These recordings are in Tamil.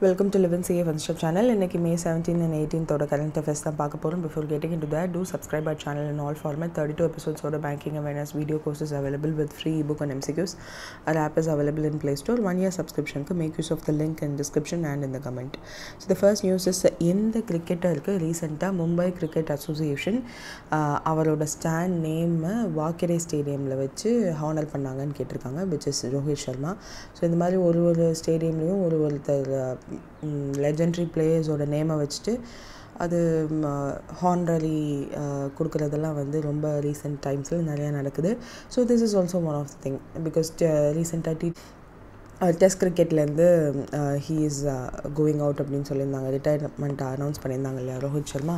Welcome to Live and CA One Stop channel. இன்னைக்கு May 17 and 18th ஓட current affairs தான் பார்க்க போறோம். Before getting into that, do subscribe our channel in all format. 32 episodes ஓட banking awareness video courses available with free ebook and MCQs. Our app is available in Play Store. 1 year subscription ku make use of the link in description and in the comment. So the first news is இந்த கிரிக்கெட்டருக்கு ரீசெண்டாக மும்பை கிரிக்கெட் அசோசியேஷன் அவரோட ஸ்டாண்ட் நேம் வாக்கரே ஸ்டேடியமில் வச்சு ஹானர் பண்ணாங்கன்னு கேட்டிருக்காங்க, which is Rohit Sharma. So இந்த மாதிரி ஒரு ஸ்டேடியம்லேயும் ஒருத்தர் லெஜெண்டரி பிளேயர்ஸோட நேமை வச்சுட்டு அது ஹானரரி கொடுக்குறதெல்லாம் வந்து ரொம்ப ரீசெண்ட் டைம்ஸில் நிறையா நடக்குது. So this is also one of the thing because ரீசெண்டாக டெஸ்ட் கிரிக்கெட்லேருந்து ஹீ இஸ் கோயிங் அவுட் அப்படின்னு சொல்லியிருந்தாங்க, ரிட்டையர்மெண்ட் அனௌன்ஸ் பண்ணியிருந்தாங்க இல்லையா ரோஹித் சர்மா.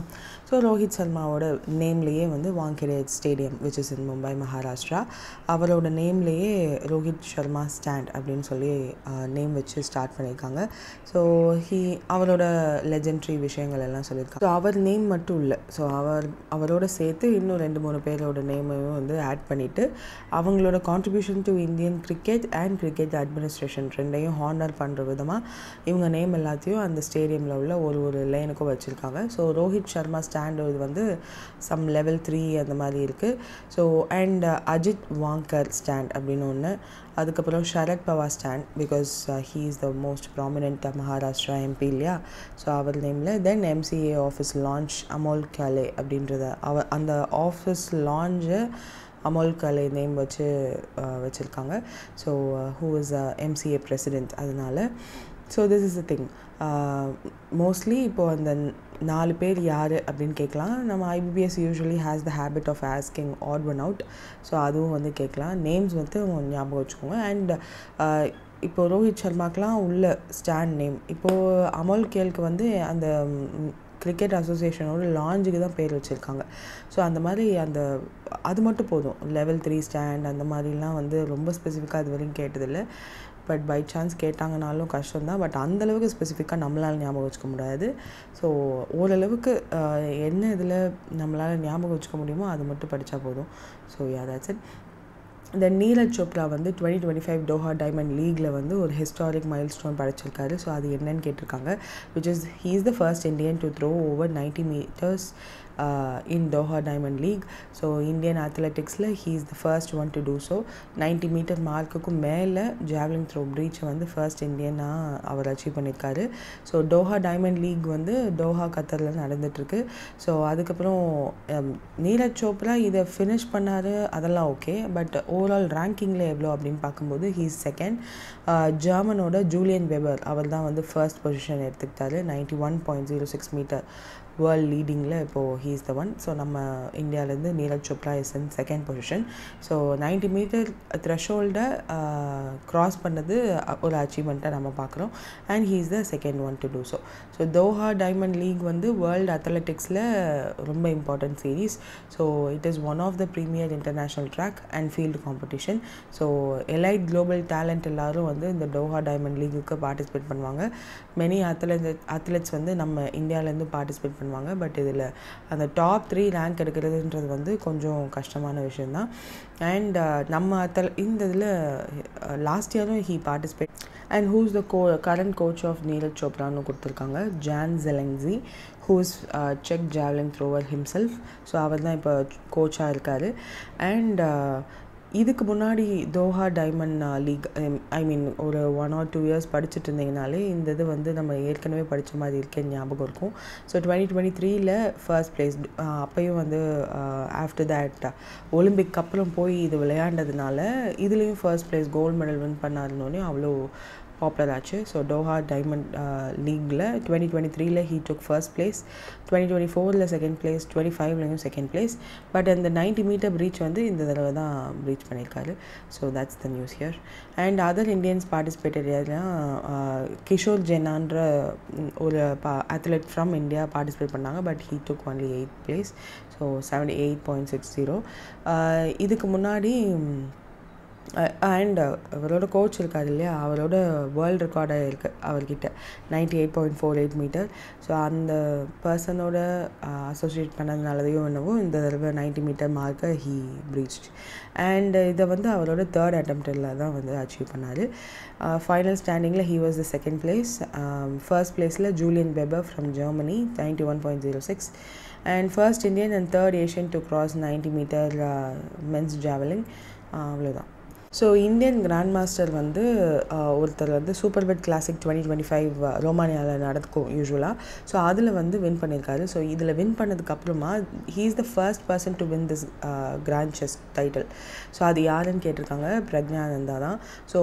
ஸோ ரோஹித் சர்மாவோட நேம்லேயே வந்து Wankhede stadium which is in Mumbai Maharashtra, அவரோட நேம்லேயே ரோஹித் சர்மா ஸ்டாண்ட் அப்படின்னு சொல்லி நேம் வச்சு ஸ்டார்ட் பண்ணியிருக்காங்க. ஸோ அவரோட லெஜெண்டரி விஷயங்கள் எல்லாம் சொல்லியிருக்காங்க. ஸோ அவர் நேம் மட்டும் இல்லை, ஸோ அவரோட சேர்த்து இன்னும் 2-3 பேரோட நேமையும் வந்து ஆட் பண்ணிவிட்டு அவங்களோட contribution to Indian cricket and cricket administration ரெண்டையும் ஹானர் பண்ணுற விதமாக இவங்க நேம் எல்லாத்தையும் அந்த ஸ்டேடியமில் உள்ள ஒரு லைனுக்கும் வச்சுருக்காங்க. ஸோ ரோஹித் சர்மா ஸ்டாண்ட் இது வந்து சம் லெவல் 3 அந்த மாதிரி இருக்குது. So and Ajit Wadekar stand அப்படின்னு ஒன்று, அதுக்கப்புறம் Sharad Pawar stand because he is the most prominent Maharashtra MP இல்லையா. ஸோ அவர் நேமில் then MCA office launch Amol Kale அப்படின்றத அந்த ஆஃபீஸ் லான்ச்சை அமோல் காலே நேம் வச்சுருக்காங்க. So who is MCA president அதனால். So this is the thing. Mostly இப்போது அந்த 4 பேர் யார் அப்படின்னு கேட்கலாம். நம்ம IBPS usually has the habit of asking at one out. So அதுவும் வந்து கேட்கலாம். நேம்ஸ் வந்து ஞாபகம் வச்சுக்கோங்க. அண்ட் இப்போது ரோஹித் சர்மாக்கெலாம் உள்ள ஸ்டாண்ட் நேம், இப்போது அமோல் கேலுக்கு வந்து அந்த கிரிக்கெட் அசோசியேஷனோட லாஞ்சுக்கு தான் பேர் வச்சுருக்காங்க. ஸோ அந்த மாதிரி அது மட்டும் போதும். லெவல் 3 ஸ்டாண்ட் அந்த மாதிரிலாம் வந்து ரொம்ப ஸ்பெசிஃபிக்காக அது வரைக்கும் கேட்டதில்லை. பட் பை சான்ஸ் கேட்டாங்கனாலும் கஷ்டம்தான். பட் அந்தளவுக்கு ஸ்பெசிஃபிக்காக நம்மளால் ஞாபகம் வச்சுக்க முடியாது. ஸோ ஓரளவுக்கு என்ன இதில் நம்மளால் ஞாபகம் வச்சுக்க முடியுமோ அது மட்டும் படித்தா போதும். So that's it. இந்த நீரஜ் சோப்ரா வந்து 2025 டோஹா டைமண்ட் லீக்கில் வந்து ஒரு ஹிஸ்டாரிக் மைல் ஸ்டோன் படைச்சிருக்காரு. ஸோ அது என்னன்னு கேட்டிருக்காங்க, which is he is the first Indian to throw over 90 meters in Doha Diamond League. So Indian athleticsல he is the first one to do so. 90 metre மார்க்குக்கு மேலே ஜாவ்லிங் த்ரோ ப்ரீச்சை வந்து ஃபர்ஸ்ட் இந்தியனாக அவர் அச்சீவ் பண்ணியிருக்காரு. ஸோ டோஹா டைமண்ட் லீக் வந்து டோஹா கத்தரில் நடந்துகிட்ருக்கு. ஸோ அதுக்கப்புறம் நீரஜ் சோப்ரா இதை ஃபினிஷ் பண்ணார், அதெல்லாம் ஓகே. பட் ஓவரால் ரேங்கிங்கில் எவ்வளோ அப்படின்னு பார்க்கும்போது ஹீ இஸ் செகண்ட். ஜெர்மனோட ஜூலியன் வெபர் அவர் தான் வந்து ஃபர்ஸ்ட் பொசிஷன் எடுத்துக்கிட்டாரு. 91.06 மீட்டர் வேர்ல்ட் லீடிங்கில் இப்போது he is the one. So நம்ம இந்தியாவிலேருந்து Neeraj Chopra is in second position. So 90 meter த்ரெஷோல்டை க்ராஸ் பண்ணது ஒரு அச்சீவ்மெண்ட்டாக நம்ம பார்க்குறோம். And he is the second one to do so. So Doha diamond league வந்து வேர்ல்டு அத்லெட்டிக்ஸில் ரொம்ப important series. So it is one of the premier international track and field competition. So elite global talent எல்லோரும் வந்து இந்த டோஹா டைமண்ட் லீக்குக்கு பார்ட்டிசிபேட் பண்ணுவாங்க. மெனி அத்லெட்ஸ் வந்து நம்ம இந்தியாவிலேருந்து பார்ட்டிசிபேட் பண்ணுவாங்க. பட் இதில் அந்த டாப் 3 ரேங்க் எடுக்கிறதுன்றது வந்து கொஞ்சம் கஷ்டமான விஷயந்தான். அண்ட் நம்ம இந்த இதில் லாஸ்ட் இயரும் he participate. And who is the current coach of Neeraj சோப்ரான்னு கொடுத்துருக்காங்க, ஜான் ஜெலங்ஸி, ஹூ இஸ் செக் ஜாவ்லிங் த்ரோவர் ஹிம்செல்ஃப். ஸோ அவர் தான் இப்போ கோச்சாக இருக்கார். அண்ட் இதுக்கு முன்னாடி தோஹா டைமண்ட் லீக் ஒரு 1 or 2 years படிச்சுட்டு இருந்தீங்கனாலே இந்த இது வந்து நம்ம ஏற்கனவே படித்த மாதிரி இருக்கேன்னு ஞாபகம் இருக்கும். So 2023 first place. அப்போயும் வந்து ஆஃப்டர் தேட் ஒலிம்பிக் அப்புறம் போய் இது விளையாண்டதுனால இதுலேயும் first place gold medal win பண்ணாருன்னொன்னே அவ்வளோ பாப்புலர் ஆச்சு. ஸோ டோஹா டைமண்ட் லீக்கில் 2023 he took first place, 2024 second place, 2025 second place. But அந்த 90 மீட்டர் ப்ரீச் வந்து இந்த தடவை தான் ப்ரீச் பண்ணியிருக்காரு. So that's the news here. And other Indians participated Kishore ஜெனான்ற ஒரு அத்லெட் ஃப்ரம் இந்தியா பார்ட்டிசிபேட் பண்ணாங்க. But he took only 8th place. So 78.60. இதுக்கு முன்னாடி அண்ட் அவரோட கோச் இருக்கார் இல்லையா, அவரோட வேர்ல்டு ரெக்கார்டை இருக்குது அவர்கிட்ட 98.48 மீட்டர். ஸோ அந்த பர்சனோட அசோசியேட் பண்ணதுனாலதையும் என்னவோ இந்த தடவை 90 மீட்டர் மார்க்கை ஹீ ப்ரீச்ட். அண்ட் இதை வந்து அவரோட தேர்ட் அட்டெம்ப்டில் தான் வந்து அச்சீவ் பண்ணார். ஃபைனல் ஸ்டாண்டிங்கில் he was the second place. First பிளேஸில் Julian Weber from Germany 91.06 and first Indian and third Asian to cross 90 meter men's javelin. அவ்வளோதான். ஸோ இந்தியன் கிராண்ட் மாஸ்டர் வந்து ஒருத்தர் வந்து சூப்பர் பெட் கிளாசிக் 2025 ரோமானியாவில் நடக்கும் யூஸ்வலாக. ஸோ அதில் வந்து வின் பண்ணியிருக்காரு. ஸோ இதில் வின் பண்ணதுக்கப்புறமா he is the first person to win this grand chess title. So அது யாருன்னு கேட்டிருக்காங்க, பிரக்ஞானந்தா தான். ஸோ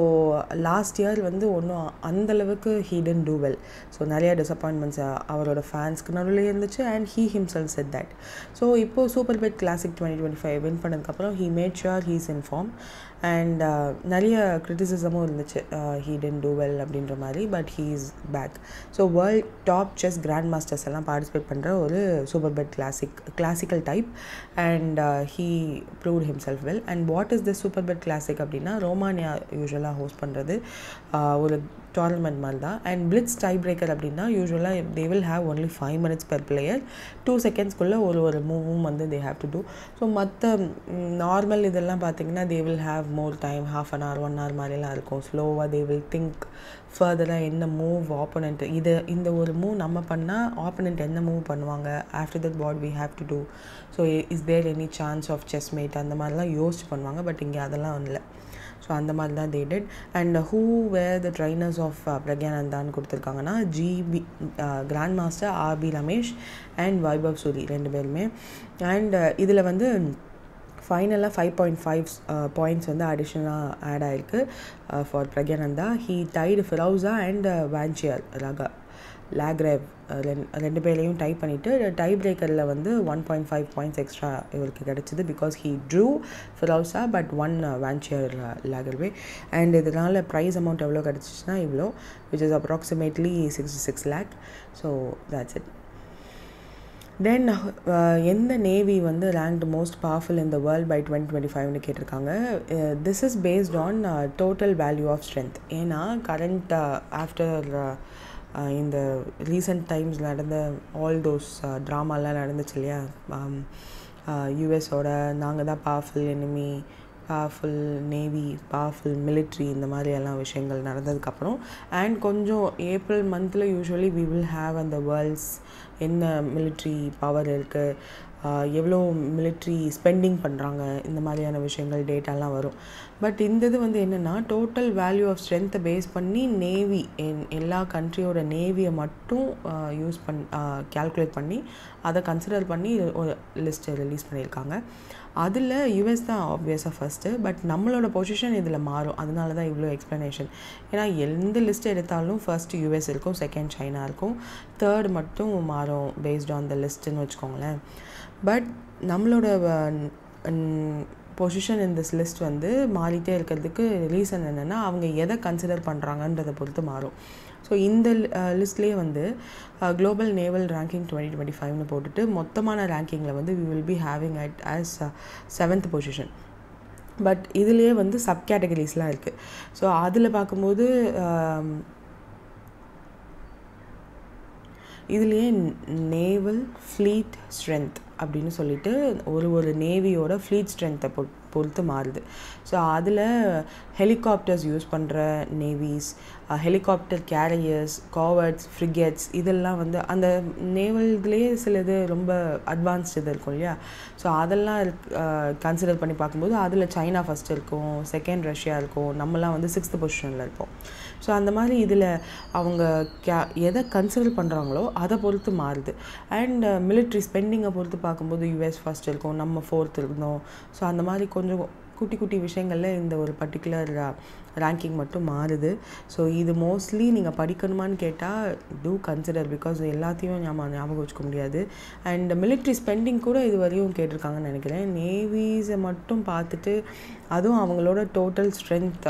லாஸ்ட் இயர் வந்து ஒன்றும் அந்தளவுக்கு he didn't do well. So நிறையா டிசப்பாயின்மெண்ட்ஸ் அவரோட ஃபேன்ஸ்க்கு நடுவில் இருந்துச்சு and he himself said that. So இப்போது சூப்பர் பெட் கிளாசிக் 2025 வின் பண்ணதுக்கப்புறம் he made sure he's in form. And நிறைய கிரிட்டிசிசமும் இருந்துச்சு, ஹீ டென்ட் டூ வெல் அப்படின்ற மாதிரி. But he is back. So world top chess grandmasters எல்லாம் பார்ட்டிசிபேட் பண்ணுற ஒரு Super Bet classical type. And he proved himself well. And what is the super Bet classic அப்படின்னா, ரோமானியா யூஸ்வலாக ஹோஸ்ட் பண்ணுறது ஒரு டோர்னமெண்ட் மாதிரி தான். அண்ட் பிளிட்ஸ் டை பிரேக்கர் அப்படின்னா யூஸ்வலாக they will have only 5 minutes per player. 2 secondsக்குள்ளே ஒரு மூவும் வந்து they have to do. So மற்ற நார்மல் இதெல்லாம் பார்த்திங்கன்னா they will have more time, 1/2 hour 1 hour மாதிரிலாம் இருக்கும். ஸ்லோவாக தே வில் திங்க் ஃபர்தராக என்ன மூவ் ஆப்போனண்ட் இந்த ஒரு மூவ் நம்ம பண்ணால் ஆப்போனண்ட் என்ன மூவ் பண்ணுவாங்க, after that what we have to do, so is there any chance of chess mate அந்த மாதிரிலாம் யோசிச்சு பண்ணுவாங்க. பட் இங்கே அதெல்லாம் இல்லை. ஸோ அந்த மாதிரி தான் they did. And who were the trainers of பிரக்ஞானந்தான்னு கொடுத்துருக்காங்கன்னா, GP grand master RB Ramesh and Vaibhav Suri 2 பேருமே. அண்ட் இதில் வந்து ஃபைனலாக 5.5 பாயிண்ட்ஸ் வந்து அடிஷ்னலாக ஆட் ஆகிருக்கு for Praggnanandhaa. He tied Firouzja and Vachier Lagrave 2 பேரையும் டைப் பண்ணிவிட்டு டை பிரேக்கரில் வந்து 1.5 பாயிண்ட்ஸ் எக்ஸ்ட்ரா இவருக்கு கிடச்சிது. Because he drew Firouzja but 1 Vachier Lagrave. And இதனால் ப்ரைஸ் அமௌண்ட் எவ்வளோ கிடச்சிச்சின்னா இவ்வளோ, which is approximately 66 lakh. So that's it. Then எந்த நேவி வந்து ranked most powerful in the world by 2025னு கேட்டிருக்காங்க. This is based on total value of strength. ஏன்னா கரண்ட் ஆஃப்டர் இந்த ரீசெண்ட் டைம்ஸில் நடந்த ஆல் தோஸ் ட்ராமாலாம் நடந்துச்சு இல்லையா, யூஎஸோட நாங்கள் தான் powerful enemy, powerful navy, powerful military, இந்த மாதிரி எல்லாம் விஷயங்கள் நடந்ததுக்கப்புறம் அண்ட் கொஞ்சம் ஏப்ரல் மந்தில் யூஸ்வலி வி வில் ஹாவ் அந்த வேர்ல்ட்ஸ் என்ன மிலிட்ரி பவர் இருக்குது, எவ்வளோ மிலிட்ரி ஸ்பெண்டிங் பண்ணுறாங்க, இந்த மாதிரியான விஷயங்கள் டேட்டாலாம் வரும். பட் இந்த இது வந்து என்னென்னா டோட்டல் வேல்யூ ஆஃப் ஸ்ட்ரென்த்தை பேஸ் பண்ணி நேவி எல்லா கண்ட்ரியோட நேவியை மட்டும் கேல்குலேட் பண்ணி அதை கன்சிடர் பண்ணி ஒரு லிஸ்ட்டை ரிலீஸ் பண்ணியிருக்காங்க. அதில் யூஎஸ் தான் ஆப்வியஸாக ஃபஸ்ட்டு. பட் நம்மளோட பொசிஷன் இதில் மாறும். அதனால தான் இவ்வளோ எக்ஸ்ப்ளனேஷன். ஏன்னா எந்த லிஸ்ட் எடுத்தாலும் ஃபர்ஸ்ட் யூஎஸ் இருக்கும், செகண்ட் சைனா இருக்கும், தேர்ட் மட்டும் மாறும் பேஸ்ட் ஆன் த லிஸ்ட்டுன்னு வச்சுக்கோங்களேன். பட் நம்மளோட பொசிஷன் இன் திஸ் லிஸ்ட் வந்து மாறிட்டே இருக்கிறதுக்கு ரீசன் என்னென்னா அவங்க எதை கன்சிடர் பண்ணுறாங்கன்றதை பொறுத்து மாறும். ஸோ இந்த லிஸ்ட்லேயே வந்து குளோபல் நேவல் ரேங்கிங் 2025னு போட்டுட்டு மொத்தமான ரேங்கிங்கில் வந்து we will be having at as 7th position. But இதுலேயே வந்து சப் கேட்டகரிஸ்லாம் இருக்குது. ஸோ அதில் பார்க்கும்போது இதுலேயே நேவல் ஃப்ளீட் ஸ்ட்ரென்த் அப்படின்னு சொல்லிட்டு ஒரு நேவியோட ஃப்ளீட் ஸ்ட்ரென்த்தை பொறுத்து மாறுது. ஸோ அதில் ஹெலிகாப்டர்ஸ் யூஸ் பண்ணுற நேவிஸ், ஹெலிகாப்டர் கேரியர்ஸ், காவர்ட்ஸ், ஃப்ரிகேட்ஸ், இதெல்லாம் வந்து அந்த நேவல் இதுலேயே சில இது ரொம்ப அட்வான்ஸ்டு இது இருக்கும் இல்லையா. ஸோ அதெல்லாம் கன்சிடர் பண்ணி பார்க்கும்போது அதில் சைனா ஃபஸ்ட்டு இருக்கும், செகண்ட் ரஷ்யா இருக்கும், நம்மலாம் வந்து 6th பொசிஷனில் இருப்போம். ஸோ அந்த மாதிரி இதில் அவங்க எதை கன்சிடர் பண்ணுறாங்களோ அதை பொறுத்து மாறுது. அண்ட் மிலிட்ரி ஸ்பெண்டிங்கை பொறுத்து பார்க்கும்போது யூஎஸ் ஃபஸ்ட் இருக்கும், நம்ம 4th இருந்தோம். ஸோ அந்த மாதிரி கொஞ்சம் குட்டி குட்டி விஷயங்களில் இந்த ஒரு பர்டிகுலர் ரேங்கிங் மட்டும் மாறுது. ஸோ இது மோஸ்ட்லி நீங்கள் படிக்கணுமான்னு கேட்டால் டூ கன்சிடர், பிகாஸ் எல்லாத்தையும் ஞாபகம் வச்சுக்க முடியாது. அண்ட் மிலிட்ரி ஸ்பெண்டிங் கூட இது வரையும் கேட்டிருக்காங்கன்னு நினைக்கிறேன். நேவிஸை மட்டும் பார்த்துட்டு அதுவும் அவங்களோட டோட்டல் ஸ்ட்ரென்த்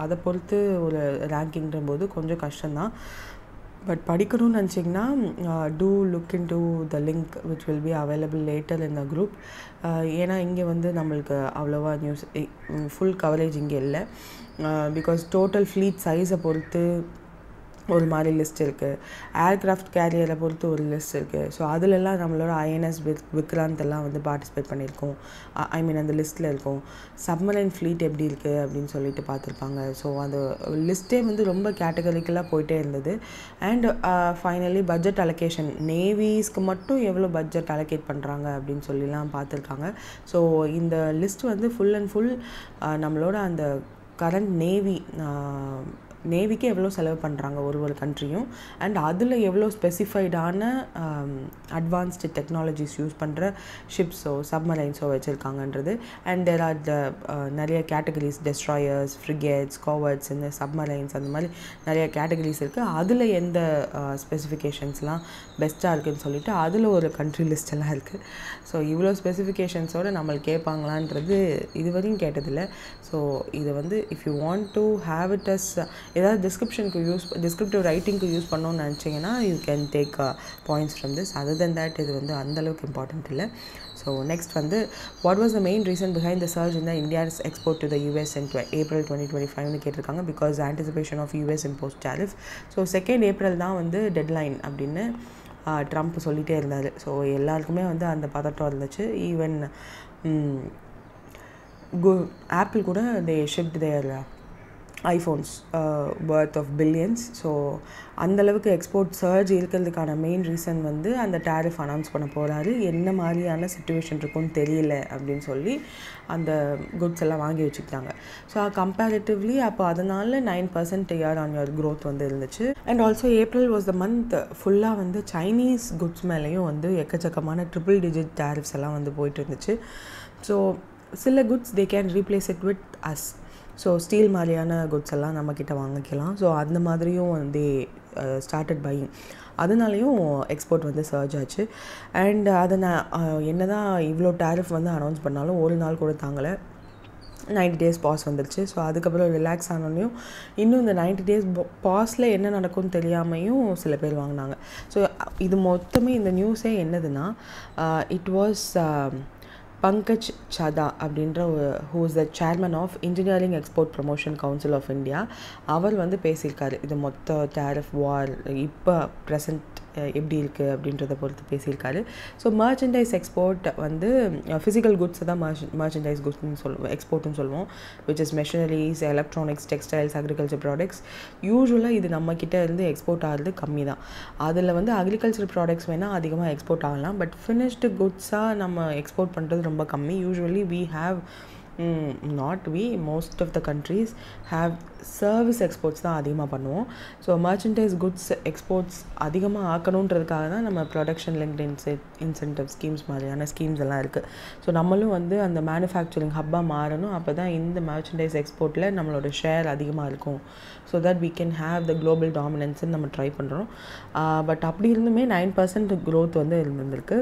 அதை பொறுத்து ஒரு ரேங்கிங்கிற போது கொஞ்சம் கஷ்டம்தான். பட் படிக்கணும்னு நினச்சிங்கன்னா do look in to the link which will be available later in the group. ஏன்னா இங்கே வந்து நம்மளுக்கு அவ்வளோவா நியூஸ் ஃபுல் கவரேஜ் இங்கே இல்லை. பிகாஸ் டோட்டல் ஃப்ளீட் சைஸை பொறுத்து ஒரு மாதிரி லிஸ்ட் இருக்குது, ஏர்க்ராஃப்ட் கேரியரை பொறுத்து ஒரு லிஸ்ட் இருக்குது. ஸோ அதிலெல்லாம் நம்மளோட ஐஎன்எஸ் விக்ராந்த் எல்லாம் வந்து பார்ட்டிசிபேட் பண்ணியிருக்கோம். ஐ மீன் அந்த லிஸ்ட்டில் இருக்கும். சப்மரைன் ஃப்ளீட் எப்படி இருக்குது அப்படின்னு சொல்லிட்டு பார்த்துருப்பாங்க. ஸோ அந்த லிஸ்ட்டே வந்து ரொம்ப கேட்டகரிக்கலாக போயிட்டே இருந்தது. அண்ட் ஃபைனலி பட்ஜெட் அலோகேஷன், நேவிஸ்க்கு மட்டும் எவ்வளோ பட்ஜெட் அலோகேட் பண்ணுறாங்க அப்படின்னு சொல்லிலாம் பார்த்துருக்காங்க. ஸோ இந்த லிஸ்ட் வந்து ஃபுல் அண்ட் ஃபுல் நம்மளோட அந்த கரண்ட் நேவிக்கு எவ்வளோ செலவு பண்ணுறாங்க ஒரு கண்ட்ரியும், அண்ட் அதில் எவ்வளோ ஸ்பெசிஃபைடான அட்வான்ஸ்டு டெக்னாலஜிஸ் யூஸ் பண்ணுற ஷிப்ஸோ சப்மரைன்ஸோ வச்சுருக்காங்கன்றது. அண்ட் தேர் ஆர் நிறைய கேட்டகரிஸ், டெஸ்ட்ராயர்ஸ், ஃப்ரிகேட்ஸ், கார்வெட்ஸ், இந்த சப்மரைன்ஸ், அந்த மாதிரி நிறைய கேட்டகரிஸ் இருக்குது. அதில் எந்த ஸ்பெசிஃபிகேஷன்ஸ்லாம் பெஸ்ட்டாக இருக்குதுன்னு சொல்லிட்டு அதில் ஒரு கண்ட்ரி லிஸ்டெல்லாம் இருக்குது. ஸோ இவ்வளோ ஸ்பெசிஃபிகேஷன்ஸோடு நம்மளுக்கு கேட்பாங்களான்றது இதுவரையும் கேட்டதில்லை. ஸோ இதை வந்து if you want to have it as ஏதாவது டிஸ்கிரிப்டிவ் ரைட்டிங்க்கு யூஸ் பண்ணணும்னு நினச்சிங்கன்னா you can take points from this. Other than that இது வந்து அந்தளவுக்கு இம்பார்ட்டண்ட் இல்லை. ஸோ நெக்ஸ்ட் வந்து what was the main reason behind the surge in the India's export to the US in April 2025 கேட்டிருக்காங்க. Because anticipation of US imposed tariff. So 2nd April தான் வந்து டெட்லைன் அப்படின்னு ட்ரம்ப் சொல்லிகிட்டே இருந்தார். ஸோ எல்லாருக்குமே வந்து அந்த பதட்டம் இருந்துச்சு. ஈவன் ஆப்பிள் கூட they shift their iPhones worth of billions. So அந்தளவுக்கு எக்ஸ்போர்ட் சர்ஜ் இருக்கிறதுக்கான மெயின் ரீசன் வந்து அந்த டேரிஃப் அனௌன்ஸ் பண்ண போகிறாரு. என்ன மாதிரியான சிச்சுவேஷன் இருக்குன்னு தெரியல அப்படின்னு சொல்லி அந்த குட்ஸ் எல்லாம் வாங்கி வச்சுக்கிட்டாங்க. ஸோ கம்பேரிட்டிவ்லி அப்போ அதனால் 9% இயர் ஆன் இயர் க்ரோத் வந்து இருந்துச்சு. And also April was the month ஃபுல்லாக வந்து சைனீஸ் குட்ஸ் மேலேயும் வந்து எக்கச்சக்கமான ட்ரிபிள் டிஜிட் டேரிஃப்ஸ் எல்லாம் வந்து போயிட்டு இருந்துச்சு. ஸோ சில goods they can replace it with us. So steel மாதிரியான குட்ஸ் எல்லாம் நம்மக்கிட்ட வாங்கிக்கலாம். ஸோ அந்த மாதிரியும் வந்து ஸ்டார்டட் பையிங். அதனாலையும் எக்ஸ்போர்ட் வந்து சர்ஜ் ஆச்சு. அண்ட் அதை நான் என்ன தான் இவ்வளோ டேரிஃப் வந்து அனௌன்ஸ் பண்ணாலும் ஒரு நாள் கூட தாங்கலை. 90 days பாஸ் வந்துருச்சு. ஸோ அதுக்கப்புறம் ரிலாக்ஸ் ஆனோன்னையும் இன்னும் இந்த 90 days பாஸில் என்ன நடக்கும்னு தெரியாமையும் சில பேர் வாங்கினாங்க. ஸோ இது மொத்தமே இந்த நியூஸே என்னதுன்னா, இட் வாஸ் பங்கஜ் சதா அப்படின்ற who is the chairman of engineering export promotion council of India. அவர் வந்து பேசியிருக்காரு. இது மொத்த டேரிஃப் வார் இப்போ ப்ரெசன்ட் எப்படி இருக்குது அப்படின்றத பொறுத்து பேசியிருக்காரு. ஸோ மர்ச்சன்டைஸ் எக்ஸ்போர்ட் வந்து ஃபிசிக்கல் குட்ஸை தான் மர்ச்சன்டைஸ் குட்ஸ்ன்னு சொல்லுவோம், எக்ஸ்போர்ட்னு சொல்லுவோம். Which is machineries, electronics, textiles, agriculture products. யூஸ்வலாக இது நம்மக்கிட்ட இருந்து எக்ஸ்போர்ட் ஆகிறது கம்மி தான். அதில் வந்து அக்ரிகல்ச்சர் ப்ராடக்ட்ஸ் வேணால் அதிகமாக எக்ஸ்போர்ட் ஆகலாம். பட் ஃபினிஷ்டு குட்ஸாக நம்ம எக்ஸ்போர்ட் பண்ணுறது ரொம்ப கம்மி. Usually we have most of the countries have service exports தான் அதிகமாக பண்ணுவோம். ஸோ மர்ச்சன்டைஸ் குட்ஸ் எக்ஸ்போர்ட்ஸ் அதிகமாக ஆக்கணுன்றதுக்காக தான் நம்ம ப்ரொடக்ஷன் லிங்க்டு இன்சென்டிவ் ஸ்கீம்ஸ் மாதிரியான ஸ்கீம்ஸ் எல்லாம் இருக்குது. ஸோ நம்மளும் வந்து அந்த மேனுஃபேக்சரிங் ஹப்பாக மாறணும். அப்போ தான் இந்த மர்ச்சன்டைஸ் எக்ஸ்போர்ட்டில் நம்மளோட ஷேர் அதிகமாக இருக்கும். So that we can have the global dominance நம்ம ட்ரை பண்ணுறோம். பட் அப்படி இருந்துமே 9% growth வந்து இருந்திருக்கு.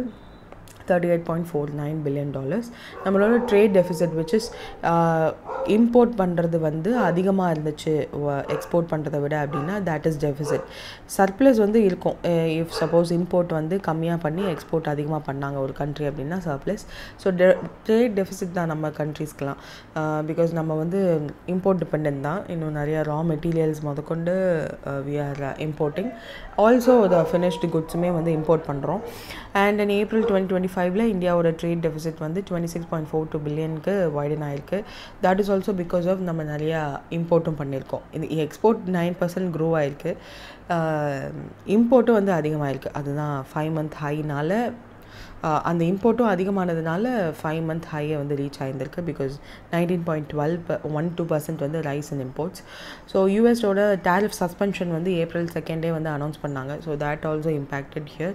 $38.49 billion. நம்மளோட trade deficit which is import பண்ணுறது வந்து அதிகமாக இருந்துச்சு எக்ஸ்போர்ட் பண்ணுறதை விட அப்படின்னா தட் இஸ் டெஃபிசிட். சர்ப்ளஸ் வந்து இருக்கும். இஃப் சப்போஸ் இம்போர்ட் வந்து கம்மியாக பண்ணி எக்ஸ்போர்ட் அதிகமாக பண்ணாங்க ஒரு கண்ட்ரி அப்படின்னா சர்ப்ளஸ். ஸோ ட்ரேட் டெஃபிசிட் தான் நம்ம கண்ட்ரீஸ்க்கெலாம். பிகாஸ் நம்ம வந்து இம்போர்ட் டிபெண்ட் தான். இன்னும் நிறையா ரா மெட்டீரியல்ஸ் முதற்கொண்டு we are importing. Also the finished குட்ஸுமே வந்து இம்போர்ட் பண்ணுறோம். அண்ட் இன் April 2025 இந்தியாவோட ட்ரேட் டெஃபிசிட் வந்து $26.42 billion வைடன் ஆயிருக்கு. That is also because of நம்ம நிறையா இம்போர்ட்டும் பண்ணியிருக்கோம். இது எக்ஸ்போர்ட் 9% க்ரோ ஆகிருக்கு, இம்போர்ட்டும் வந்து அதிகமாகிருக்கு. அதுதான் 5-month ஹைனால் அந்த இம்போர்ட்டும் அதிகமானதுனால 5-month ஹையை வந்து ரீச் ஆகியிருந்திருக்கு. பிகாஸ் 19.12% வந்து ரைஸ் இன் இம்போர்ட்ஸ். ஸோ யூஎஸோட டேரிஃப் சஸ்பென்ஷன் வந்து April 2 வந்து அனௌன்ஸ் பண்ணாங்க. So that also impacted here.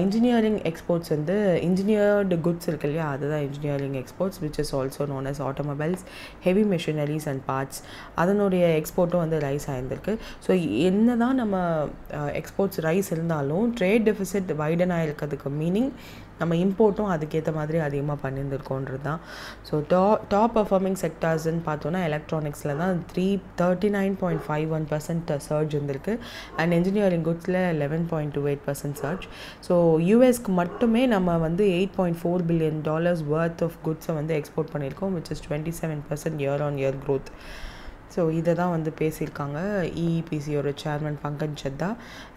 Engineering exports வந்து இன்ஜினியர்டு குட்ஸ் இருக்கு இல்லையா, அதுதான் engineering exports which is also known as automobiles, heavy machineries and parts. அதனுடைய எக்ஸ்போர்ட்டும் வந்து ரைஸ் ஆகியிருந்திருக்கு. ஸோ என்ன தான் நம்ம எக்ஸ்போர்ட்ஸ் ரைஸ் இருந்தாலும் ட்ரேட் டெஃபிசிட் வைடன் ஆகிருக்கிறதுக்கு மீனிங் நம்ம இம்போர்ட்டும் அதுக்கேற்ற மாதிரி அதிகமாக பண்ணியிருந்திருக்கோன்றது தான். ஸோ டாப் பர்ஃபார்மிங் செக்டார்ஸ்ன்னு பார்த்தோன்னா எலக்ட்ரானிக்ஸில் தான் 39.51% சர்ஜ் இருந்திருக்கு. அண்ட் இன்ஜினியரிங் குட்ஸில் 11.28% சர்ஜ். ஸோ யூஎஸ்க்கு மட்டுமே நம்ம வந்து $8.4 billion worth ஆஃப் குட்ஸை வந்து எக்ஸ்போர்ட் பண்ணியிருக்கோம், which is 27% year-on-year growth. So இதை தான் வந்து பேசியிருக்காங்க இஇபிசியோட சேர்மன் பங்கஜ் சத்தா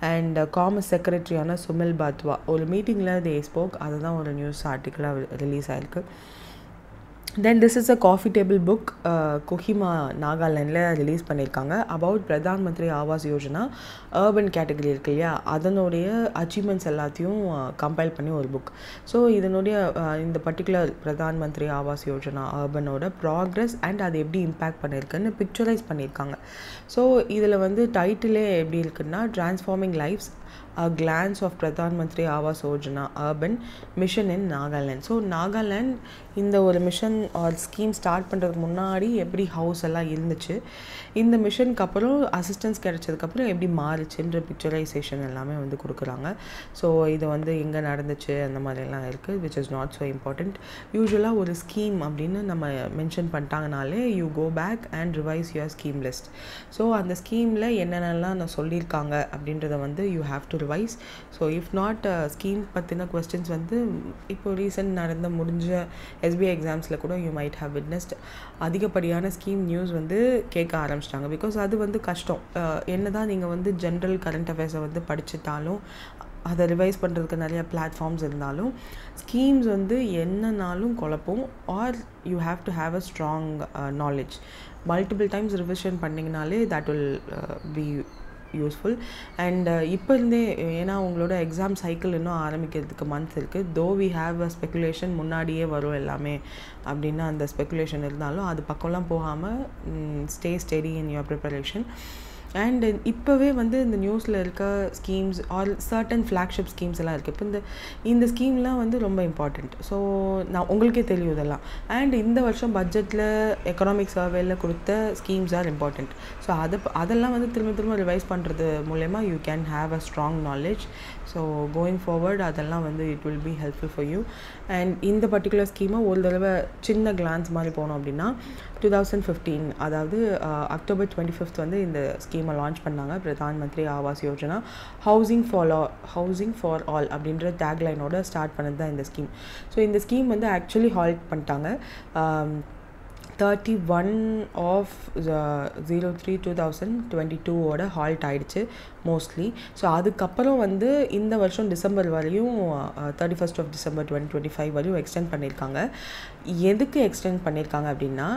அண்ட் காமர்ஸ் செக்ரட்டரியான சுமில் பாத்வா. ஒரு மீட்டிங்கில் தே ஸ்போக், அதுதான் ஒரு நியூஸ் ஆர்டிக்கலாக ரிலீஸ் ஆகிருக்கு. Then this is a coffee table book Kohima நாகாலாண்டில் ரிலீஸ் பண்ணியிருக்காங்க about Pradhan Mantri Awas Yojana urban category இருக்கு இல்லையா, அதனுடைய அச்சீவ்மெண்ட்ஸ் எல்லாத்தையும் கம்பைல் பண்ணி ஒரு புக். ஸோ இதனுடைய இந்த பர்டிகுலர் பிரதான் மந்திரி ஆவாஸ் யோஜனா அர்பனோட ப்ராக்ரஸ் அண்ட் அது எப்படி இம்பேக்ட் பண்ணியிருக்குன்னு பிக்சரைஸ் பண்ணியிருக்காங்க. ஸோ இதில் வந்து டைட்டிலே எப்படி இருக்குன்னா transforming lives a glance of Pradhan Mantri Awas Yojana urban mission in Nagaland. So Nagaland இந்த ஒரு மிஷன் ஆர் ஸ்கீம் ஸ்டார்ட் பண்ணுறதுக்கு முன்னாடி எப்படி ஹவுஸ் எல்லாம் இருந்துச்சு, இந்த மிஷனுக்கு அப்புறம் அசிஸ்டன்ஸ் கிடைச்சதுக்கப்புறம் எப்படி மாறுச்சுன்ற பிக்சரைசேஷன் எல்லாமே வந்து கொடுக்குறாங்க. ஸோ இது வந்து எங்கே நடந்துச்சு அந்த மாதிரிலாம் இருக்குது, which is not so important. யூஸ்வலாக ஒரு ஸ்கீம் அப்படின்னு நம்ம மென்ஷன் பண்ணிட்டாங்கனாலே you go back and revise your scheme list. So அந்த ஸ்கீமில் என்னென்னலாம் நான் சொல்லியிருக்காங்க அப்படின்றத வந்து you have to revise. So if not scheme பற்றின கொஸ்டின்ஸ் வந்து இப்போ ரீசெண்ட் நடந்த முடிஞ்ச எஸ்பிஐ எக்ஸாம்ஸில் கூட யூ மைட் ஹவ் விட்னஸ்ட் அதிகப்படியான ஸ்கீம் நியூஸ் வந்து கேட்க ஆரம்பிச்சிட்டாங்க. பிகாஸ் அது வந்து கஷ்டம். என்ன தான் நீங்கள் வந்து ஜென்ரல் கரண்ட் அஃபேர்ஸை வந்து படிச்சுட்டாலும் அதை ரிவைஸ் பண்ணுறதுக்கு நிறைய பிளாட்ஃபார்ம்ஸ் இருந்தாலும் ஸ்கீம்ஸ் வந்து என்னன்னாலும் குழப்பம். Or you have to have a strong knowledge. Multiple times revision பண்ணிங்கனாலே that will be useful. And இப்போ இருந்தே ஏன்னா உங்களோட எக்ஸாம் சைக்கிள் இன்னும் ஆரம்பிக்கிறதுக்கு மந்த் இருக்குது. Though we have a speculation முன்னாடியே வரும் எல்லாமே அப்படின்னு அந்த ஸ்பெக்குலேஷன் இருந்தாலும் அது பக்கம்லாம் போகாமல் stay steady in your preparation. And இப்போவே வந்து இந்த நியூஸில் இருக்க schemes are certain flagship schemes எல்லாம் இருக்குது. இப்போ இந்த ஸ்கீம்லாம் வந்து ரொம்ப இம்பார்ட்டண்ட். ஸோ நான் உங்களுக்கே தெரியும் இதெல்லாம். அண்ட் இந்த வருஷம் பட்ஜெட்டில் எக்கனாமிக் சர்வேல கொடுத்த ஸ்கீம்ஸ் ஆர் இம்பார்ட்டண்ட். ஸோ அதெல்லாம் வந்து திரும்ப ரிவைஸ் பண்ணுறது மூலயமா you can have a strong knowledge. So going forward அதெல்லாம் வந்து it will be helpful for you. And இந்த பர்டிகுலர் ஸ்கீமை ஒரு தடவை சின்ன கிளான்ஸ் மாதிரி போனோம் அப்படின்னா 2015 அதாவது அக்டோபர் 25 வந்து இந்த ஸ்கீமை லான்ச் பண்ணாங்க. Pradhan Mantri Awas Yojana housing for all அப்படின்ற டேக்லைனோட ஸ்டார்ட் பண்ணது தான் இந்த ஸ்கீம். ஸோ இந்த ஸ்கீம் வந்து ஆக்சுவலி ஹால்ட் பண்ணிட்டாங்க 31 of 03/2022 ஹால்ட் ஆகிடுச்சு மோஸ்ட்லி. ஸோ அதுக்கப்புறம் வந்து இந்த வருஷம் டிசம்பர் வரையும் 31st of December 2025 வரையும் எக்ஸ்டெண்ட் பண்ணியிருக்காங்க. எதுக்கு எக்ஸ்டெண்ட் பண்ணியிருக்காங்க அப்படின்னா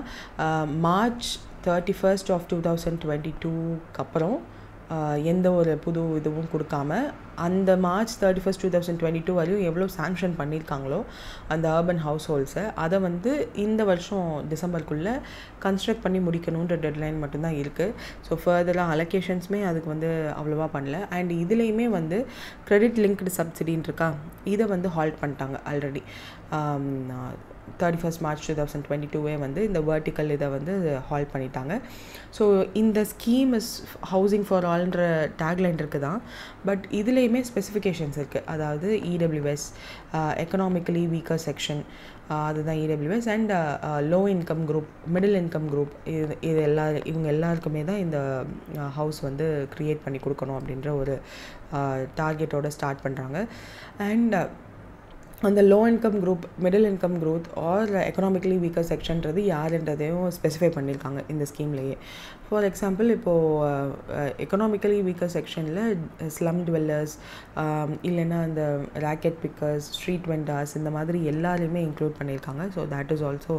March 31st of 2022 அப்புறம் எந்த ஒரு புது இதுவும் கொடுக்காம அந்த March 31st 2022 வரையும் எவ்வளோ சாங்ஷன் பண்ணியிருக்காங்களோ அந்த அர்பன் ஹவுஸ் ஹோல்ட்ஸை அதை வந்து இந்த வருஷம் டிசம்பருக்குள்ளே கன்ஸ்ட்ரக்ட் பண்ணி முடிக்கணுன்ற டெட்லைன் மட்டும்தான் இருக்குது. ஸோ ஃபர்தராக அலோகேஷன்ஸுமே அதுக்கு வந்து அவ்வளோவா பண்ணல. அண்ட் இதுலேயுமே வந்து கிரெடிட் லிங்க்டு சப்சிடின்னு இருக்கா, இதை வந்து ஹால்ட் பண்ணிட்டாங்க ஆல்ரெடி. 31st March 2022 வந்து இந்த வெர்டிக்கல் இதை வந்து ஹால்ட் பண்ணிட்டாங்க. ஸோ இந்த ஸ்கீம் இஸ் ஹவுசிங் ஃபார் ஆல்ன்ற டேக்லைன் இருக்குது தான். பட் இதுலேயுமே ஸ்பெசிஃபிகேஷன்ஸ் இருக்குது. அதாவது இடபிள்யூஎஸ் எக்கனாமிக்கலி வீக்கர் செக்ஷன், அதுதான் EWS. And low income group, middle income group, இது இவங்க எல்லாருக்குமே தான் இந்த ஹவுஸ் வந்து க்ரியேட் பண்ணி கொடுக்கணும் அப்படின்ற ஒரு டார்கெட்டோடு ஸ்டார்ட் பண்ணுறாங்க. அண்ட் அந்த low income group, middle income group or economically weaker செக்ஷன்றது யாருன்றதையும் ஸ்பெசிஃபை பண்ணியிருக்காங்க இந்த ஸ்கீம்லேயே. ஃபார் எக்ஸாம்பிள் இப்போது எக்கனாமிக்கலி வீக்கர் செக்ஷனில் ஸ்லம் டுவெல்லர்ஸ் இல்லைன்னா அந்த ராக்கெட் பிக்கர்ஸ், ஸ்ட்ரீட் வெண்டர்ஸ், இந்த மாதிரி எல்லாரையுமே இன்க்ளூட் பண்ணியிருக்காங்க. So that is also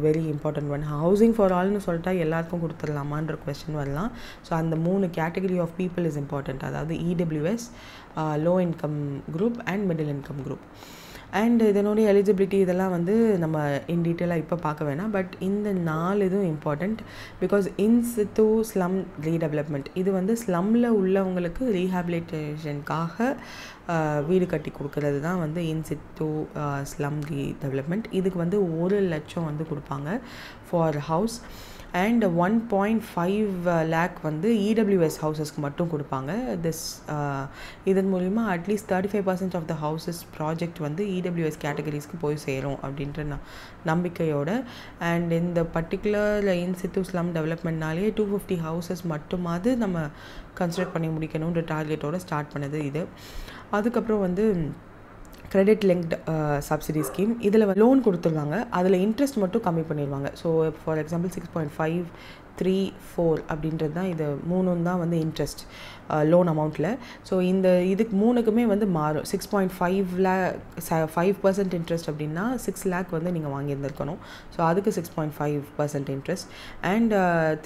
very important one. Housing for ஆல்னு சொல்லிட்டா எல்லாருக்கும் கொடுத்துடலாமான்ற கொஸ்டின் வரலாம். ஸோ அந்த 3 category of people is important. அதாவது EWS, low income group and middle income group. And இதனுடைய எலிஜிபிலிட்டி இதெல்லாம் வந்து நம்ம இன் டீட்டெயிலாக இப்போ பார்க்க வேணாம். பட் இந்த 4 இதுவும் important. Because in situ slum redevelopment, இது வந்து ஸ்லம்மில் உள்ளவங்களுக்கு ரீஹாபிலிட்டேஷனுக்காக வீடு கட்டி கொடுக்கறது தான் வந்து இன்சிட்டு ஸ்லம் ரீடெவலப்மெண்ட். இதுக்கு வந்து 1 லட்சம் வந்து கொடுப்பாங்க ஃபார் ஹவுஸ். அண்ட் 1.5 lakh வந்து இடபிள்யூஎஸ் ஹவுசஸ்க்கு மட்டும் கொடுப்பாங்க. இதன் மூலிமா at least 35% of the houses project வந்து இடபிள்யூஎஸ் கேட்டகரிஸ்க்கு போய் சேரும் அப்படின்ற நம்பிக்கையோட. அண்ட் இந்த பர்டிகுலர் இன்சிட்டு ஸ்லம் டெவலப்மெண்ட்னாலே 250 ஹவுசஸ் மட்டுமாவது நம்ம கன்ஸ்ட்ரக்ட் பண்ணி முடிக்கணுன்ற டார்கெட்டோடு ஸ்டார்ட் பண்ணது இது. அதுக்கப்புறம் வந்து கிரெடிட் லிங்க்டு சப்சிடி ஸ்கீம். இதில் லோன் கொடுத்துருவாங்க, அதில் இன்ட்ரெஸ்ட் மட்டும் கம்மி பண்ணிடுவாங்க. ஸோ ஃபார் எக்ஸாம்பிள் 6.5, 3, 4 அப்படின்றது தான் இது மூணும் தான் வந்து இன்ட்ரெஸ்ட் லோன் அமௌண்ட்டில். ஸோ இதுக்கு மூணுக்குமே வந்து மாறும். 6.5% இன்ட்ரெஸ்ட் அப்படின்னா 6 lakh வந்து நீங்கள் வாங்கியிருந்துருக்கணும். ஸோ அதுக்கு 6.5% இன்ட்ரெஸ்ட். அண்ட்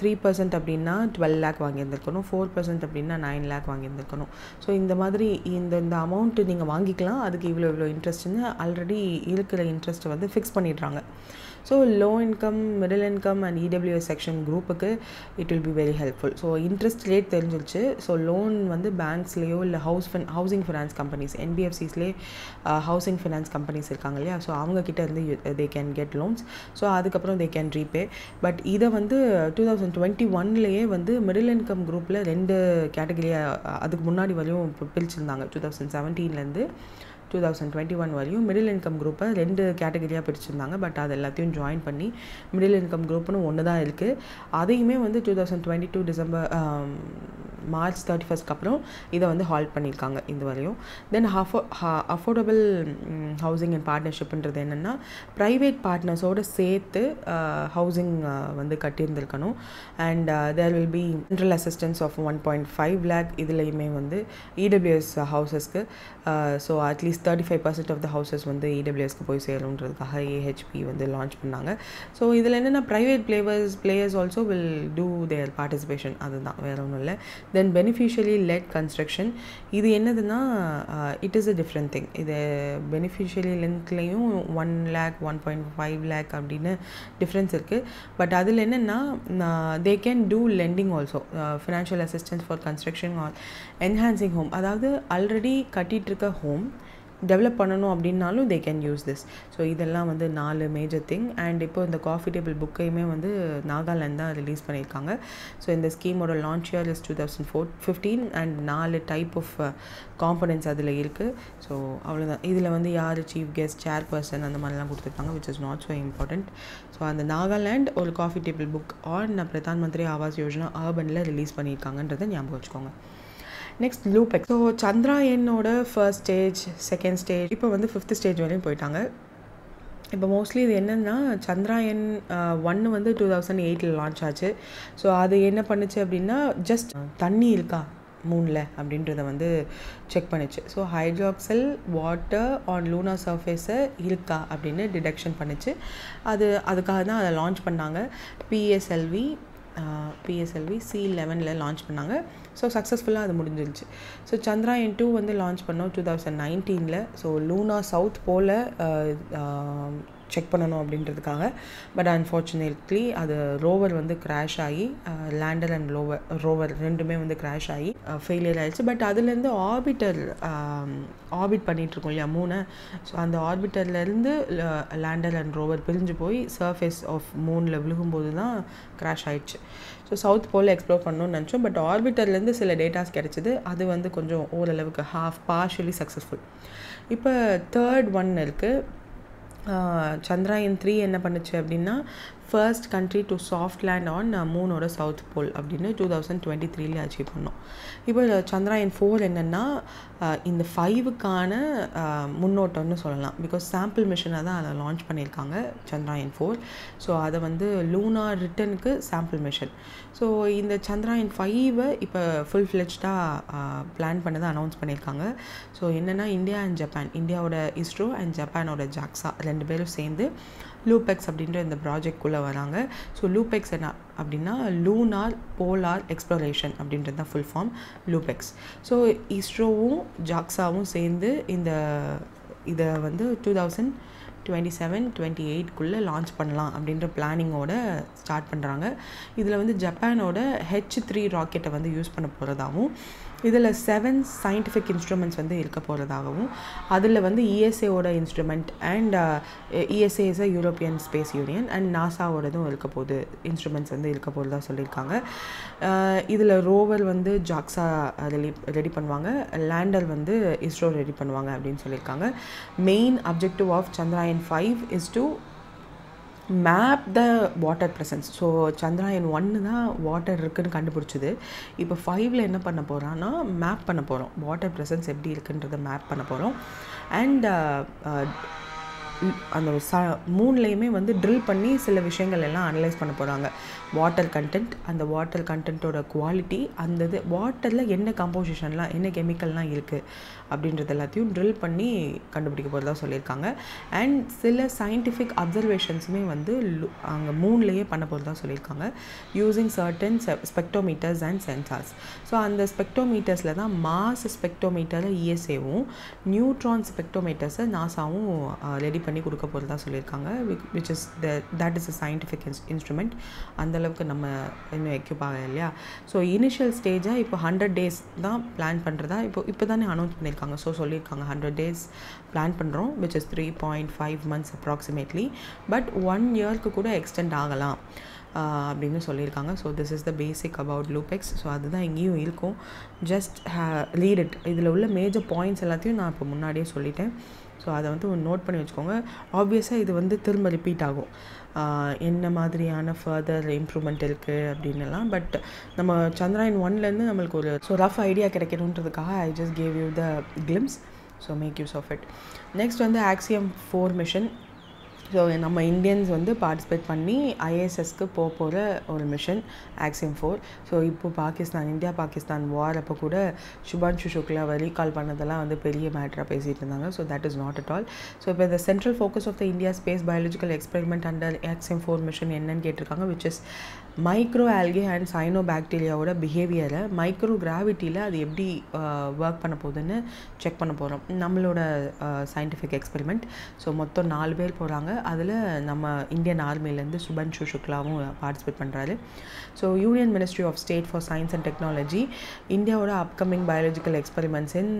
3% அப்படின்னா 12 lakh வாங்கியிருந்துருக்கணும். 4% அப்படின்னா 9 lakh வாங்கியிருந்துருக்கணும். ஸோ இந்த மாதிரி இந்த அமௌண்ட்டு நீங்கள் வாங்கிக்கலாம், அதுக்கு இவ்வளோ இன்ட்ரெஸ்ட்னு ஆல்ரெடி இருக்கிற இன்ட்ரெஸ்ட்டை வந்து ஃபிக்ஸ் பண்ணிடுறாங்க. So low income, middle income and EWS section குரூப்புக்கு it will be very helpful. So interest rate தெரிஞ்சிருச்சு. ஸோ லோன் வந்து பேங்க்ஸ்லேயோ இல்லை ஹவுசிங் ஃபினான்ஸ் கம்பெனிஸ், என்பிஎஃப்சிஸ்லேயே ஹவுசிங் ஃபினான்ஸ் கம்பெனிஸ் இருக்காங்க இல்லையா, ஸோ அவங்கக்கிட்ட இருந்து they can get loans. So அதுக்கப்புறம் தே கேன் ரீபே. பட் இதை வந்து 2021 வந்து மிடில் இன்கம் குரூப்பில் 2 கேட்டகரியாக அதுக்கு முன்னாடி வரையும் பிரிச்சிருந்தாங்க. 2017 2021 வரையும் மிடில் இன்கம் குரூப்பை 2 கேட்டகரியாக பிரிச்சிருந்தாங்க. பட் அது எல்லாத்தையும் ஜாயின் பண்ணி மிடில் இன்கம் குரூப்னு ஒன்று தான் இருக்குது. அதையுமே வந்து 2022 மார்ச் 31 அப்புறம் இதை வந்து ஹால்ட் பண்ணியிருக்காங்க இது வரையும். தென் அஃபோர்டபுள் ஹவுசிங் அண்ட் பார்ட்னர்ஷிப்ன்றது என்னென்னா ப்ரைவேட் பார்ட்னர்ஸோடு சேர்த்து ஹவுசிங் வந்து கட்டியிருந்துருக்கணும். And there will be central assistance of 1.5 lakh இதுலேயுமே வந்து இடபிள்யூஎஸ் ஹவுசஸ்க்கு. So at least 35% of the houses வந்து இடபிள்யூஎஸ்க்கு போய் சேருன்றதுக்காக ஏஹெச்பி வந்து லான்ச் பண்ணாங்க. ஸோ இதில் என்னென்னா private players also will do their participation, அதுதான், வேறு ஒன்றும் இல்லை. Then beneficiary led construction. இது என்னதுன்னா it is a different thing. இது பெனிஃபிஷியலி லிங்க்லேயும் 1 lakh 1.5 lakh அப்படின்னு டிஃப்ரென்ஸ் இருக்குது. பட் அதில் என்னென்னா they can do lending also, financial assistance for construction or enhancing home. அதாவது ஆல்ரெடி கட்டிகிட்டு இருக்க ஹோம் டெவலப் பண்ணணும் அப்படின்னாலும் they can use this. So இதெல்லாம் வந்து 4 மேஜர் திங். அண்ட் இப்போ இந்த காஃபி டேபிள் புக்கையுமே வந்து நாகாலாந்து தான் ரிலீஸ் பண்ணியிருக்காங்க. ஸோ இந்த ஸ்கீமோட launch year is 2015 and 4 type of components அதில் இருக்குது. ஸோ அவ்வளோதான். இதில் வந்து யார் சீஃப் கெஸ்ட், சேர்பர்சன் அந்த மாதிரிலாம் கொடுத்துருக்காங்க, which is not so important. So அந்த நாகாலாண்ட் ஒரு coffee table book or Pradhan Mantri Awas Yojana அர்பனில் ரிலீஸ் பண்ணியிருக்காங்கன்றதை ஞாபகம் வச்சுக்கோங்க. Next LUPEX. ஸோ சந்திராயனோட ஃபர்ஸ்ட் ஸ்டேஜ், செகண்ட் ஸ்டேஜ், இப்போ வந்து 5th ஸ்டேஜ் வரையும் போயிட்டாங்க. இப்போ மோஸ்ட்லி இது என்னென்னா சந்திராயன் 1 வந்து 2008 லான்ச் ஆச்சு. ஸோ அது என்ன பண்ணுச்சு அப்படின்னா ஜஸ்ட் தண்ணி இருக்கா மூனில் அப்படின்றத வந்து செக் பண்ணிச்சு. So hydroxyl water on lunar சர்ஃபேஸை இருக்கா அப்படின்னு டிடெக்ஷன் பண்ணிச்சு. அதுக்காக தான் அதை லான்ச் பண்ணாங்க. பிஎஸ்எல்வி C11 லான்ச் பண்ணாங்க. ஸோ சக்ஸஸ்ஃபுல்லாக அது முடிஞ்சிருச்சு. ஸோ சந்திராயன் 2 வந்து லான்ச் பண்ணோம் 2019. So lunar south pole check பண்ணணும் அப்படின்றதுக்காக. பட் அன்ஃபார்ச்சுனேட்லி அது ரோவர் வந்து கிராஷ் ஆகி, லேண்டர் அண்ட் ரோவர் ரெண்டுமே வந்து கிராஷ் ஆகி ஃபெயிலியர் ஆகிடுச்சு. பட் அதுலேருந்து ஆர்பிட் பண்ணிகிட்ருக்கோம் இல்லையா மூணு. ஸோ அந்த ஆர்பிட்டர்லேருந்து லேண்டர் அண்ட் ரோவர் பிரிஞ்சு போய் சர்ஃபேஸ் ஆஃப் மூனில் விழுகும்போது தான் கிராஷ் ஆகிடுச்சு. ஸோ சவுத் போல் எக்ஸ்ப்ளோர் பண்ணணும்னு நினச்சோம். பட் ஆர்பிட்டர்லேருந்து சில டேட்டாஸ் கிடச்சிது. அது வந்து கொஞ்சம் ஓரளவுக்கு பார்ஷியலி சக்ஸஸ்ஃபுல். இப்போ தேர்ட் ஒன் இருக்குது. சந்திராயன் 3 என்ன பண்ணுச்சு அப்படின்னா first country to soft land on மூனோட சவுத் போல் அப்படின்னு 2023 அச்சீவ் பண்ணோம். இப்போ சந்திராயன் 4 என்னென்னா இந்த 5க்கான முன்னோட்டம்னு சொல்லலாம். பிகாஸ் சாம்பிள் மிஷனை தான் அதை லான்ச் பண்ணியிருக்காங்க சந்திராயன் 4. ஸோ அதை வந்து லூனா ரிட்டனுக்கு சாம்பிள் மிஷன். ஸோ இந்த சந்திராயன் 5 இப்போ ஃபுல் ஃப்ளெஜ்டாக பிளான் பண்ணதை அனௌன்ஸ் பண்ணியிருக்காங்க. ஸோ என்னென்னா இந்தியா அண்ட் ஜப்பான், இந்தியாவோட இஸ்ரோ அண்ட் ஜப்பானோட ஜாக்ஸா 2 பேரும் சேர்ந்து லூபெக்ஸ் அப்படின்ற இந்த ப்ராஜெக்ட்குள்ளே வராங்க. ஸோ லூபெக்ஸ் என்ன அப்படின்னா லூனார் போலார் எக்ஸ்ப்ளோரேஷன் அப்படின்றது தான் ஃபுல் ஃபார்ம் லூபெக்ஸ். ஸோ இஸ்ரோவும் ஜாக்ஸாவும் சேர்ந்து இதை வந்து 2027-28 லான்ச் பண்ணலாம் அப்படின்ற பிளானிங்கோட ஸ்டார்ட் பண்ணுறாங்க. இதில் வந்து ஜப்பானோட H3 ராக்கெட்டை வந்து யூஸ் பண்ண போகிறதாகவும் இதில் 7 சயின்டிஃபிக் இன்ஸ்ட்ருமெண்ட்ஸ் வந்து இருக்க போகிறதாகவும் அதில் வந்து இஎஸ்ஏவோட instrument and ESA is a European space union and நாசாவோடதும் இருக்க போகுது இன்ஸ்ட்ருமெண்ட்ஸ் வந்து இருக்க போகிறதா சொல்லியிருக்காங்க. இதில் ரோவர் வந்து ஜாக்ஸா ரெடி பண்ணுவாங்க, லேண்டர் வந்து இஸ்ரோ ரெடி பண்ணுவாங்க அப்படின்னு சொல்லியிருக்காங்க. Main objective of Chandrayaan 5 is to map the water presence. So Chandrayaan 1 தான் வாட்டர் இருக்குதுன்னு கண்டுபிடிச்சிது. இப்போ 5ல் என்ன பண்ண போகிறான்னா மேப் பண்ண போகிறோம், வாட்டர் ப்ரெசன்ஸ் எப்படி இருக்குன்றதை மேப் பண்ண போகிறோம். அண்ட் அந்த மூணுலேயுமே வந்து ட்ரில் பண்ணி சில விஷயங்கள் எல்லாம் அனலைஸ் பண்ண போகிறாங்க. வாட்டர் கண்டென்ட், அந்த வாட்டர் கண்டென்ட்டோட குவாலிட்டி, அந்த இது வாட்டரில் என்ன கம்போசிஷன்லாம் என்ன கெமிக்கல்லாம் இருக்குது அப்படின்றது எல்லாத்தையும் ட்ரில் பண்ணி கண்டுபிடிக்க போகிறதா சொல்லியிருக்காங்க. அண்ட் சில சயின்டிஃபிக் அப்சர்வேஷன்ஸுமே வந்து அங்கே மூணுலேயே பண்ண போகிறதா சொல்லியிருக்காங்க using certain spectrometers and sensors. So அந்த ஸ்பெக்டோமீட்டர்ஸில் தான் மாஸ் ஸ்பெக்டோமீட்டரை இஎஸ்ஏவும் நியூட்ரான் ஸ்பெக்டோமீட்டர்ஸை நாசாவும் ரெடி பண்ணி கொடுக்க போகிறதா சொல்லியிருக்காங்க. Which is that is a scientific instrument. அந்தளவுக்கு நம்ம இன்னும் எக்யூப் ஆகலை இல்லையா. ஸோ இனிஷியல் ஸ்டேஜாக இப்போ 100 days தான் பிளான் பண்ணுறதா இப்போ தானே அனௌன்ஸ் பண்ணியிருக்காங்க. ஸோ சொல்லியிருக்காங்க 100 days பிளான் பண்ணுறோம், which is 3.5 months approximately. But 1 yearக்கு கூட எக்ஸ்டெண்ட் ஆகலாம் அப்படின்னு சொல்லியிருக்காங்க. So this is the basic about LUPEX. So அதுதான் இங்கேயும் இருக்கும். Just read it. இதில் உள்ள மேஜர் பாயிண்ட்ஸ் எல்லாத்தையும் நான் இப்போ முன்னாடியே சொல்லிட்டேன். ஸோ அதை வந்து நோட் பண்ணி வச்சுக்கோங்க. ஆப்வியஸாக இது வந்து திரும்ப ரிப்பீட் ஆகும், என்ன மாதிரியான ஃபர்தர் இம்ப்ரூவ்மெண்ட் இருக்குது அப்படின்னுலாம். பட் நம்ம சந்திராயன் 1லேருந்து நம்மளுக்கு ஒரு ரஃப் ஐடியா கிடைக்கணுன்றதுக்காக I just gave you the glimpse. So make use of it. Next வந்து ஆக்சியம் 4 மிஷன். ஸோ நம்ம இந்தியன்ஸ் வந்து பார்ட்டிசிபேட் பண்ணி ஐஎஸ்எஸ்க்கு போகிற ஒரு மிஷன் ஆக்சியம் 4. ஸோ இப்போ இந்தியா பாகிஸ்தான் வார் அப்போ கூட சுபான்ஷு சுக்லா ரீகால் பண்ணதெல்லாம் வந்து பெரிய மேட்டராக பேசிகிட்டு இருந்தாங்க. So that is not at all. So இப்போ இந்த central focus of the India space biological experiment under Axiom 4 mission என்னன்னு கேட்டிருக்காங்க. Which is micro algae and cyano பாக்டீரியாவோட பிஹேவியரை மைக்ரோ கிராவிட்டியில் அது எப்படி ஒர்க் பண்ண போகுதுன்னு செக் பண்ண போகிறோம், நம்மளோட சயின்டிஃபிக் எக்ஸ்பெரிமெண்ட். ஸோ மொத்தம் 4 பேர் போகிறாங்க. அதில் நம்ம இந்தியன் ஆர்மிலேருந்து சுபான்ஷு சுக்லாவும் பார்ட்டிசிபேட் பண்ணுறாரு. So union ministry of state for science and technology இந்தியாவோட upcoming biological experiments in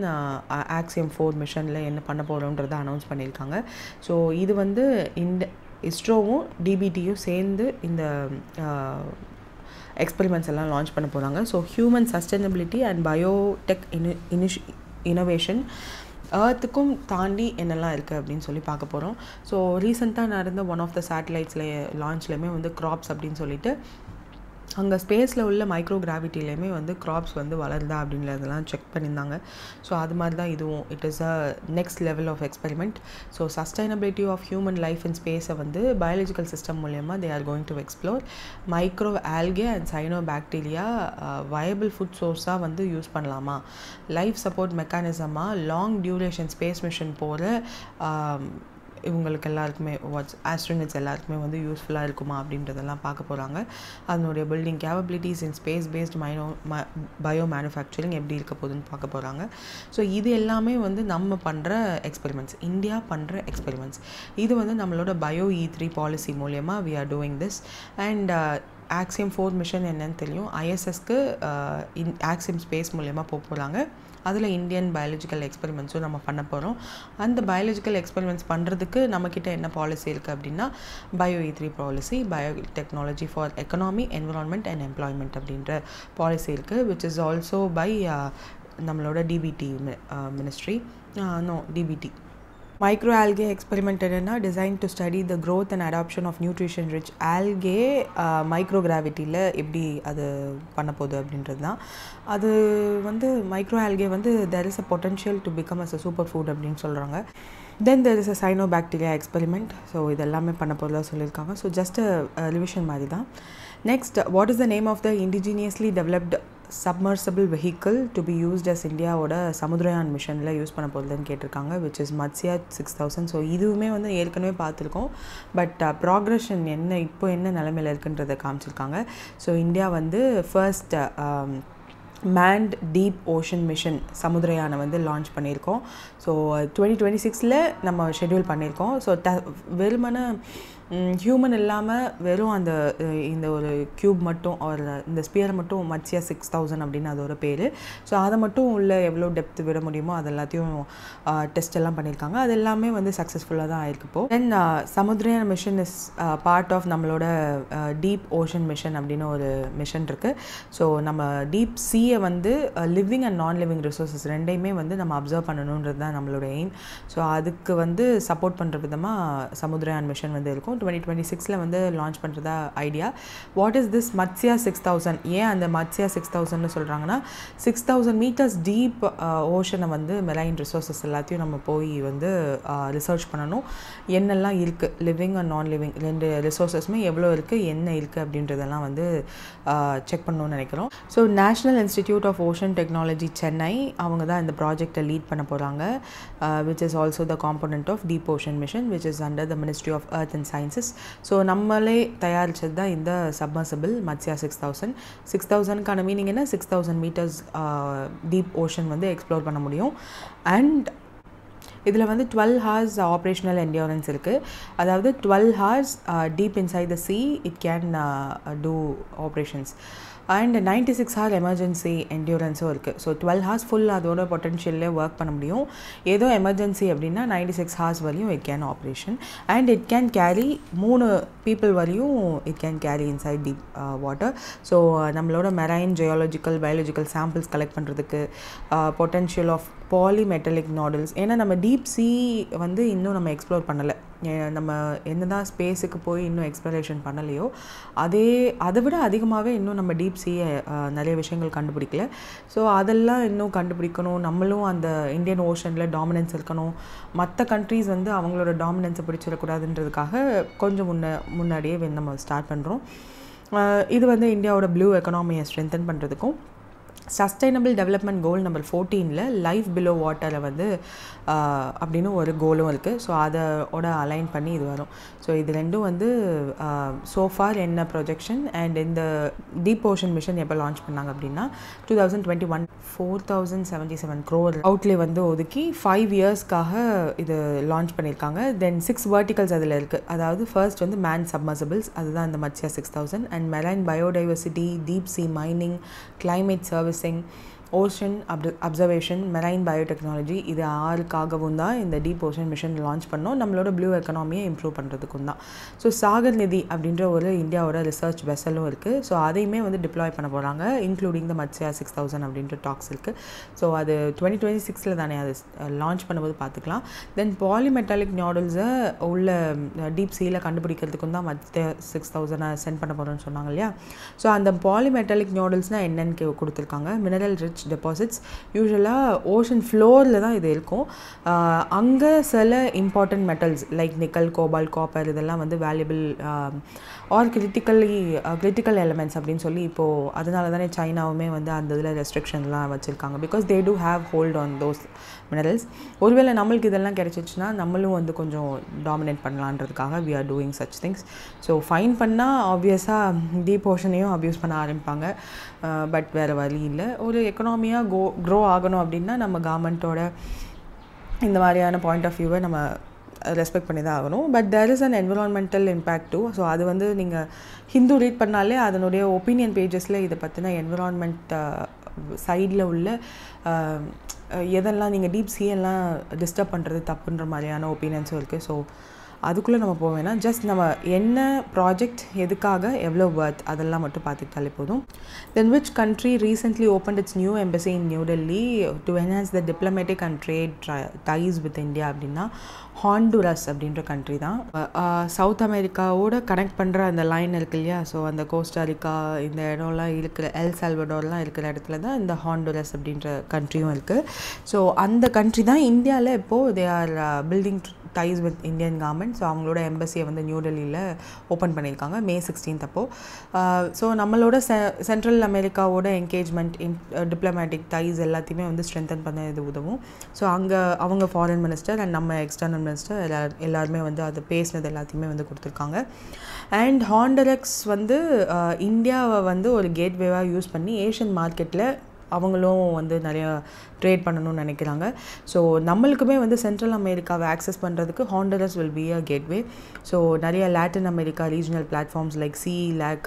Axiom 4 மிஷனில் என்ன பண்ண போகிறோன்றதை அனௌன்ஸ் பண்ணியிருக்காங்க. ஸோ இது வந்து இஸ்ரோவும் டிபிடியும் சேர்ந்து இந்த எக்ஸ்பெரிமெண்ட்ஸ் எல்லாம் லான்ச் பண்ண போகிறாங்க. So human sustainability and biotech innovation ஏர்த்துக்கும் தாண்டி என்னெல்லாம் இருக்குது அப்படின்னு சொல்லி பார்க்க போகிறோம். ஸோ ரீசெண்டாக நடந்த ஒன் ஆஃப் த சேட்டலைட்ஸில் லான்ச்லேயுமே வந்து க்ராப்ஸ் அப்படின்னு சொல்லிட்டு அங்கே ஸ்பேஸில் உள்ள மைக்ரோ கிராவிட்டிலையுமே வந்து க்ராப்ஸ் வந்து வளருதா அப்படின்றதெல்லாம் செக் பண்ணியிருந்தாங்க. ஸோ அது மாதிரி தான் இதுவும் it is a next level of experiment. So sustainability of human life in ஸ்பேஸை வந்து பயாலஜிக்கல் சிஸ்டம் மூலயமா they are going to explore. Micro algae and cyano bacteria viable food சோர்ஸாக வந்து யூஸ் பண்ணலாமா, லைஃப் சப்போர்ட் மெக்கானிசமாக லாங் டியூரேஷன் ஸ்பேஸ் மிஷன் போகிற இவங்களுக்கு எல்லாருக்குமே ஆஸ்ட்ரோனட்ஸ் எல்லாருக்குமே வந்து யூஸ்ஃபுல்லாக இருக்குமா அப்படின்றதெல்லாம் பார்க்க போகிறாங்க. அதனுடைய building capabilities in space based bio manufacturing எப்படி இருக்க போகுதுன்னு பார்க்க போகிறாங்க. ஸோ இது எல்லாமே வந்து நம்ம பண்ணுற எக்ஸ்பெரிமெண்ட்ஸ், இந்தியா பண்ணுற எக்ஸ்பெரிமெண்ட்ஸ். இது வந்து நம்மளோட பயோ E3 பாலிசி மூலயமா we are doing this. And Axiom 4 mission என்னன்னு தெரியும், ஐஎஸ்எஸ்க்கு ஆக்சியம் ஸ்பேஸ் மூலயமா போகிறாங்க. அதில் இந்தியன் பயாலஜிக்கல் எக்ஸ்பெரிமெண்ட்ஸும் நம்ம பண்ண போகிறோம். அந்த பயாலஜிக்கல் எக்ஸ்பெரிமெண்ட்ஸ் பண்ணுறதுக்கு நம்மக்கிட்ட என்ன பாலிசி இருக்குது அப்படின்னா bio E3 policy, biotechnology for economy, environment and employment அப்படின்ற பாலிசி இருக்குது. விச் இஸ் ஆல்சோ பை நம்மளோட DBT ministry DBT. Micro algae experiment என்னென்னா design to study the growth and adoption of nutrition rich algae micro கிராவிட்டியில் எப்படி அது பண்ண போகுது அப்படின்றது தான். அது வந்து மைக்ரோ ஆல்கே வந்து there is a potential to become as a super food அப்படின்னு சொல்கிறாங்க. Then there is a cyano bacteria experiment. So இதெல்லாமே பண்ண போகிறதா சொல்லியிருக்காங்க. ஸோ ஜஸ்ட் ரிவிஷன் மாதிரி தான். Next, what is the name of the indigenously developed submersible vehicle to be used as இந்தியாவோட சமுத்ரயான் மிஷனில் யூஸ் பண்ண போகிறதுன்னு கேட்டிருக்காங்க. Which is Matsya 6000. ஸோ இதுவுமே வந்து ஏற்கனவே பார்த்துருக்கோம். பட் ப்ராக்ரெஷன் இப்போ என்ன நிலைமையில் இருக்குன்றதை காமிச்சிருக்காங்க. ஸோ இந்தியா வந்து first manned deep ocean mission சமுத்ரயானை வந்து லான்ச் பண்ணியிருக்கோம். ஸோ 2026 நம்ம ஷெட்யூல் பண்ணியிருக்கோம். ஸோ வெறுமன ஹியூமன் இல்லாமல் வெறும் அந்த இந்த ஒரு க்யூப் மட்டும் ஒரு இந்த ஸ்பியரை மட்டும் மத்ஸ்யா 6000 அப்படின்னு அதோட பேர். ஸோ அதை மட்டும் உள்ள எவ்வளோ டெப்த் விட முடியுமோ அது எல்லாத்தையும் டெஸ்ட் எல்லாம் பண்ணியிருக்காங்க. அது எல்லாமே வந்து சக்ஸஸ்ஃபுல்லாக தான் ஆயிருக்கு. இப்போ தென் சமுத்ரயான் மிஷன் இஸ் பார்ட் ஆஃப் நம்மளோட டீப் ஓஷன் மிஷன் அப்படின்னு ஒரு மிஷன் இருக்குது. ஸோ நம்ம டீப் சீயை வந்து லிவிங் அண்ட் நான் லிவிங் ரிசோர்ஸஸ் ரெண்டையுமே வந்து நம்ம அப்சர்வ் பண்ணணுன்றது தான் நம்மளோட எய்ம். ஸோ அதுக்கு வந்து சப்போர்ட் பண்ணுற விதமாக சமுத்ரயான் மிஷன் வந்து இருக்கும். 2026 வந்து லான்ச் பண்ணுறதா idea. What is this Matsya 6000? ஏன் அந்த மத்ஸ்யா 6000ன்னு சொல்கிறாங்கன்னா 6000 மீட்டர்ஸ் டீப் ஓஷனை வந்து மெரைன் ரிசோர்ஸஸ் எல்லாத்தையும் நம்ம போய் வந்து ரிசர்ச் பண்ணணும். என்னெல்லாம் இருக்குது லிவிங் அண்ட் நான் லிவிங் ரெண்டு ரிசோர்ஸஸுமே எவ்வளோ இருக்குது என்ன இருக்குது அப்படின்றதெல்லாம் வந்து செக் பண்ணணும்னு நினைக்கிறோம். So national institute of ocean technology Chennai அவங்க தான் இந்த ப்ராஜெக்டை லீட் பண்ண போகிறாங்க. Which is also the component of deep ocean mission which is under the ministry of earth and sciences. So நம்மளே தயாரித்தது தான் இந்த சப்மர்சிபிள் மத்ஸ்யா 6000. 6000க்கான மீனிங் என்ன? 6000 மீட்டர்ஸ் டீப் ஓஷன் வந்து எக்ஸ்ப்ளோர் பண்ண முடியும். அண்ட் இதில் வந்து 12 hours ஆப்ரேஷனல் என்டியூரன்ஸ் இருக்குது. அதாவது 12 hours deep inside the sea it can do operations. And 96 hour emergency என்டியூரன்ஸும் இருக்குது. ஸோ 12 hours ஃபுல் அதோட பொட்டன்ஷியல்லே ஒர்க் பண்ண முடியும். ஏதோ எமர்ஜென்சி அப்படின்னா 96 hours வரையும் it can operation. And it can carry 3 people வரையும் it can carry inside deep water. So நம்மளோட marine geological biological samples collect பண்ணுறதுக்கு பொட்டன்ஷியல் ஆஃப் பாலிமெட்டலிக் நாடல்ஸ். ஏன்னா நம்ம டீப் சீ வந்து இன்னும் நம்ம எக்ஸ்ப்ளோர் பண்ணலை. நம்ம என்ன தான் ஸ்பேஸுக்கு போய் இன்னும் எக்ஸ்ப்ளரேஷன் பண்ணலையோ அதை விட அதிகமாகவே இன்னும் நம்ம டீப் சீயை நிறைய விஷயங்கள் கண்டுபிடிக்கல. ஸோ அதெல்லாம் இன்னும் கண்டுபிடிக்கணும். நம்மளும் அந்த இந்தியன் ஓஷனில் டாமினன்ஸ் இருக்கணும். மற்ற கண்ட்ரீஸ் வந்து அவங்களோட டாமினன்ஸை பிடிச்சிடக்கூடாதுன்றதுக்காக கொஞ்சம் முன்னாடியே நம்ம ஸ்டார்ட் பண்ணுறோம். இது வந்து இந்தியாவோட ப்ளூ எக்கனாமியை ஸ்ட்ரென்தன் பண்ணுறதுக்கும் sustainable development goal number 14 life below வாட்டரை வந்து அப்படின்னு ஒரு கோலும் இருக்குது. ஸோ அதோட அலைன் பண்ணி இது வரும். ஸோ இது ரெண்டும் வந்து சோஃபார் என்ன ப்ரொஜெக்ஷன் அண்ட் இந்த டீப் ஓஷன் மிஷன் எப்போ லான்ச் பண்ணாங்க அப்படின்னா 2021 4077 crore அவுட்லே வந்து ஒதுக்கி 5 yearsக்காக இது லான்ச் பண்ணியிருக்காங்க. தென் 6 verticals அதில் இருக்குது. அதாவது ஃபர்ஸ்ட் வந்து மேன் சப்மர்சிபிள்ஸ், அதுதான் இந்த Matsya 6000. And marine biodiversity, deep C mining, climate servicing, ocean observation, marine biotechnology, இது 6க்காகவும் தான் இந்த டீப் ஓஷன் மிஷன் லான்ச் பண்ணோம். நம்மளோட ப்ளூ எக்கனாமியை இம்ப்ரூவ் பண்ணுறதுக்கும் தான். ஸோ சாகர் நிதி அப்படின்ற ஒரு இந்தியாவோட ரிசர்ச் வெசலும் இருக்குது. ஸோ அதையுமே வந்து டிப்ளாய் பண்ண போகிறாங்க, இன்க்ளூடிங் த மத்ஸ்யா 6000 அப்படின்ற டாக்ஸ் இருக்குது. ஸோ அது 2026 தானே அது லான்ச் பண்ணும்போது பார்த்துக்கலாம். தென் பாலிமெட்டாலிக் நாடல்ஸை உள்ள டீப் சீயில் கண்டுபிடிக்கிறதுக்கும் தான் மத்ஸ்யா 6000 சென்ட் பண்ண போகிறோன்னு சொன்னாங்க இல்லையா. ஸோ அந்த பாலிமெட்டாலிக் நாடல்ஸ்னால் என்னன்னு கொடுத்துருக்காங்க. மினரல் ரிச் டெபாசிட்ஸ், யூஸ்வலாக ஓஷன் ஃப்ளோரில் தான் இது இருக்கும். அங்கே சில important metals like nickel, cobalt, copper இதெல்லாம் வந்து வேல்யூபிள் ஆர் கிரிட்டிக்கல் எலிமெண்ட்ஸ் அப்படின்னு சொல்லி இப்போது அதனால தானே சைனாவுமே வந்து அந்த இதில் ரெஸ்ட்ரிக்ஷன்லாம் வச்சுருக்காங்க. Because they do have hold on those minerals. ஒருவேளை நம்மளுக்கு இதெல்லாம் கிடைச்சிச்சுன்னா நம்மளும் வந்து கொஞ்சம் டாமினேட் பண்ணலான்றதுக்காக we are doing such things. So fine பண்ணால் ஆப்வியஸாக டீப் ஓஷனையும் அப்யூஸ் பண்ண ஆரம்பிப்பாங்க. பட் வேறு வழி இல்லை. ஒரு எக்கனாமியாக க்ரோ ஆகணும் அப்படின்னா நம்ம கவர்மெண்ட்டோட இந்த மாதிரியான பாயிண்ட் ஆஃப் வியூவை நம்ம ரெஸ்பெக்ட் பண்ணி தான் ஆகணும். But there is an environmental impact too. So அது வந்து நீங்கள் ஹிந்து ரீட் பண்ணாலே அதனுடைய ஒப்பீனியன் பேஜஸில் இதை பற்றின என்விரான்மெண்ட் சைடில் உள்ள எதெல்லாம் நீங்கள் டீப் சீயெல்லாம் டிஸ்டர்ப் பண்ணுறது தப்புன்ற மாதிரியான ஒப்பீனியன்ஸும் இருக்குது. ஸோ அதுக்குள்ளே நம்ம போவேன்னா ஜஸ்ட் நம்ம என்ன ப்ராஜெக்ட் எதுக்காக எவ்வளோ வர்த் அதெல்லாம் மட்டும் பார்த்துக்கிட்டாலே போதும். Then which country recently opened it's new embassy in new Delhi to enhance the diplomatic and trade dies with India அப்படின்னா ஹாண்டுரஸ் அப்படின்ற கண்ட்ரி தான். சவுத் அமெரிக்காவோட கனெக்ட் பண்ணுற அந்த லைன் இருக்கு இல்லையா. ஸோ அந்த கோஸ்டாரிக்கா இந்த இடம்லாம் இருக்கிற எல் சால்வடோர்லாம் இருக்கிற இடத்துல தான் இந்த ஹாண்டுரஸ் அப்படின்ற கண்ட்ரியும் இருக்குது. ஸோ அந்த கண்ட்ரி தான் இந்தியாவில் இப்போது they are building dies with Indian government. So அவங்களோட எம்பசியை வந்து நியூ டெல்லியில் ஓப்பன் பண்ணியிருக்காங்க May 16 அப்போது. ஸோ நம்மளோட சென்ட்ரல் அமெரிக்காவோட என்கேஜ்மெண்ட் டிப்ளமேட்டிக் டைஸ் எல்லாத்தையுமே வந்து ஸ்ட்ரென்தன் பண்ண இது உதவும். ஸோ அங்கே அவங்க ஃபாரின் மினிஸ்டர் அண்ட் நம்ம எக்ஸ்டர்னல் மினிஸ்டர் எல்லாருமே வந்து அது பேசினது எல்லாத்தையுமே வந்து கொடுத்துருக்காங்க. அண்ட் ஹாண்டரெக்ஸ் வந்து இந்தியாவை வந்து ஒரு கேட்வேவாக யூஸ் பண்ணி ஏஷியன் மார்க்கெட்டில் அவங்களும் வந்து நிறையா ட்ரேட் பண்ணணும்னு நினைக்கிறாங்க. ஸோ நம்மளுக்குமே வந்து சென்ட்ரல் அமெரிக்காவை ஆக்சஸ் பண்ணுறதுக்கு Honduras will be a gateway. So நிறைய Latin America regional platforms like CELAC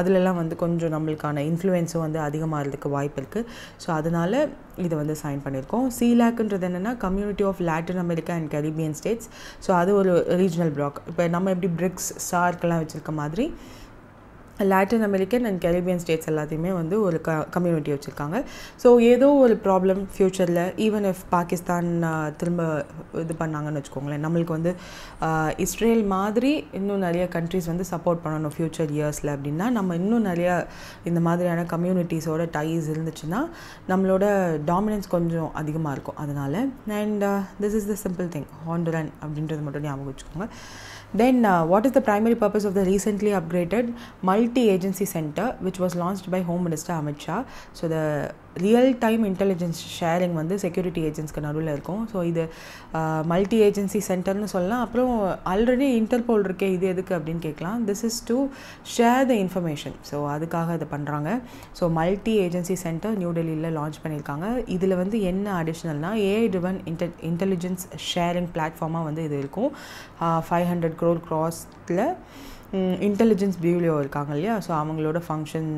அதிலெல்லாம் வந்து கொஞ்சம் நம்மளுக்கான இன்ஃப்ளூயன்ஸும் வந்து அதிகமாகிறதுக்கு வாய்ப்பு இருக்குது. ஸோ அதனால் இதை வந்து சைன் பண்ணியிருக்கோம். CELACன்றது என்னென்னா community of Latin America and Caribbean states. So அது ஒரு ரீஜனல் பிளாக். இப்போ நம்ம எப்படி பிரிக்ஸ் சார்க்கெல்லாம் வச்சுருக்க மாதிரி Latin American and Caribbean states எல்லாத்தையுமே வந்து ஒரு கம்யூனிட்டி வச்சுருக்காங்க. ஸோ ஏதோ ஒரு ப்ராப்ளம் ஃப்யூச்சரில் ஈவன் இஃப் பாகிஸ்தான் திரும்ப இது பண்ணாங்கன்னு வச்சுக்கோங்களேன், நம்மளுக்கு வந்து இஸ்ரேல் மாதிரி இன்னும் நிறைய கண்ட்ரிஸ் வந்து சப்போர்ட் பண்ணணும் ஃப்யூச்சர் இயர்ஸில் அப்படின்னா, நம்ம இன்னும் நிறையா இந்த மாதிரியான கம்யூனிட்டிஸோட டைஸ் இருந்துச்சுன்னா நம்மளோட டாமினன்ஸ் கொஞ்சம் அதிகமாக இருக்கும். அதனால் and this is the simple thing, Honduran அப்படின்றது மட்டும் ஞாபகம் வச்சுக்கோங்க. Then what is the primary purpose of the recently upgraded multi-agency center which was launched by Home Minister Amit Shah? So the real-time intelligence sharing வந்து செக்யூரிட்டி ஏஜென்ட்ஸ்க்கு நடுவில் இருக்கும். ஸோ இது மல்டி ஏஜென்சி சென்டர்னு சொல்லலாம். அப்புறம் ஆல்ரெடி இன்டர்போல் இருக்கே, இது எதுக்கு அப்படின்னு கேட்கலாம். This is to share the information. So அதுக்காக இதை பண்ணுறாங்க. So multi agency centre new டெல்லியில் லான்ச் பண்ணியிருக்காங்க. இதில் வந்து என்ன அடிஷ்னல்னால் AI driven இன்டெலிஜென்ஸ் ஷேரிங் பிளாட்ஃபார்மாக வந்து இது இருக்கும். 500 crore க்ராஸில் இன்டெலிஜென்ஸ் பியூரோ இருக்காங்க இல்லையா, ஸோ அவங்களோட ஃபங்க்ஷன்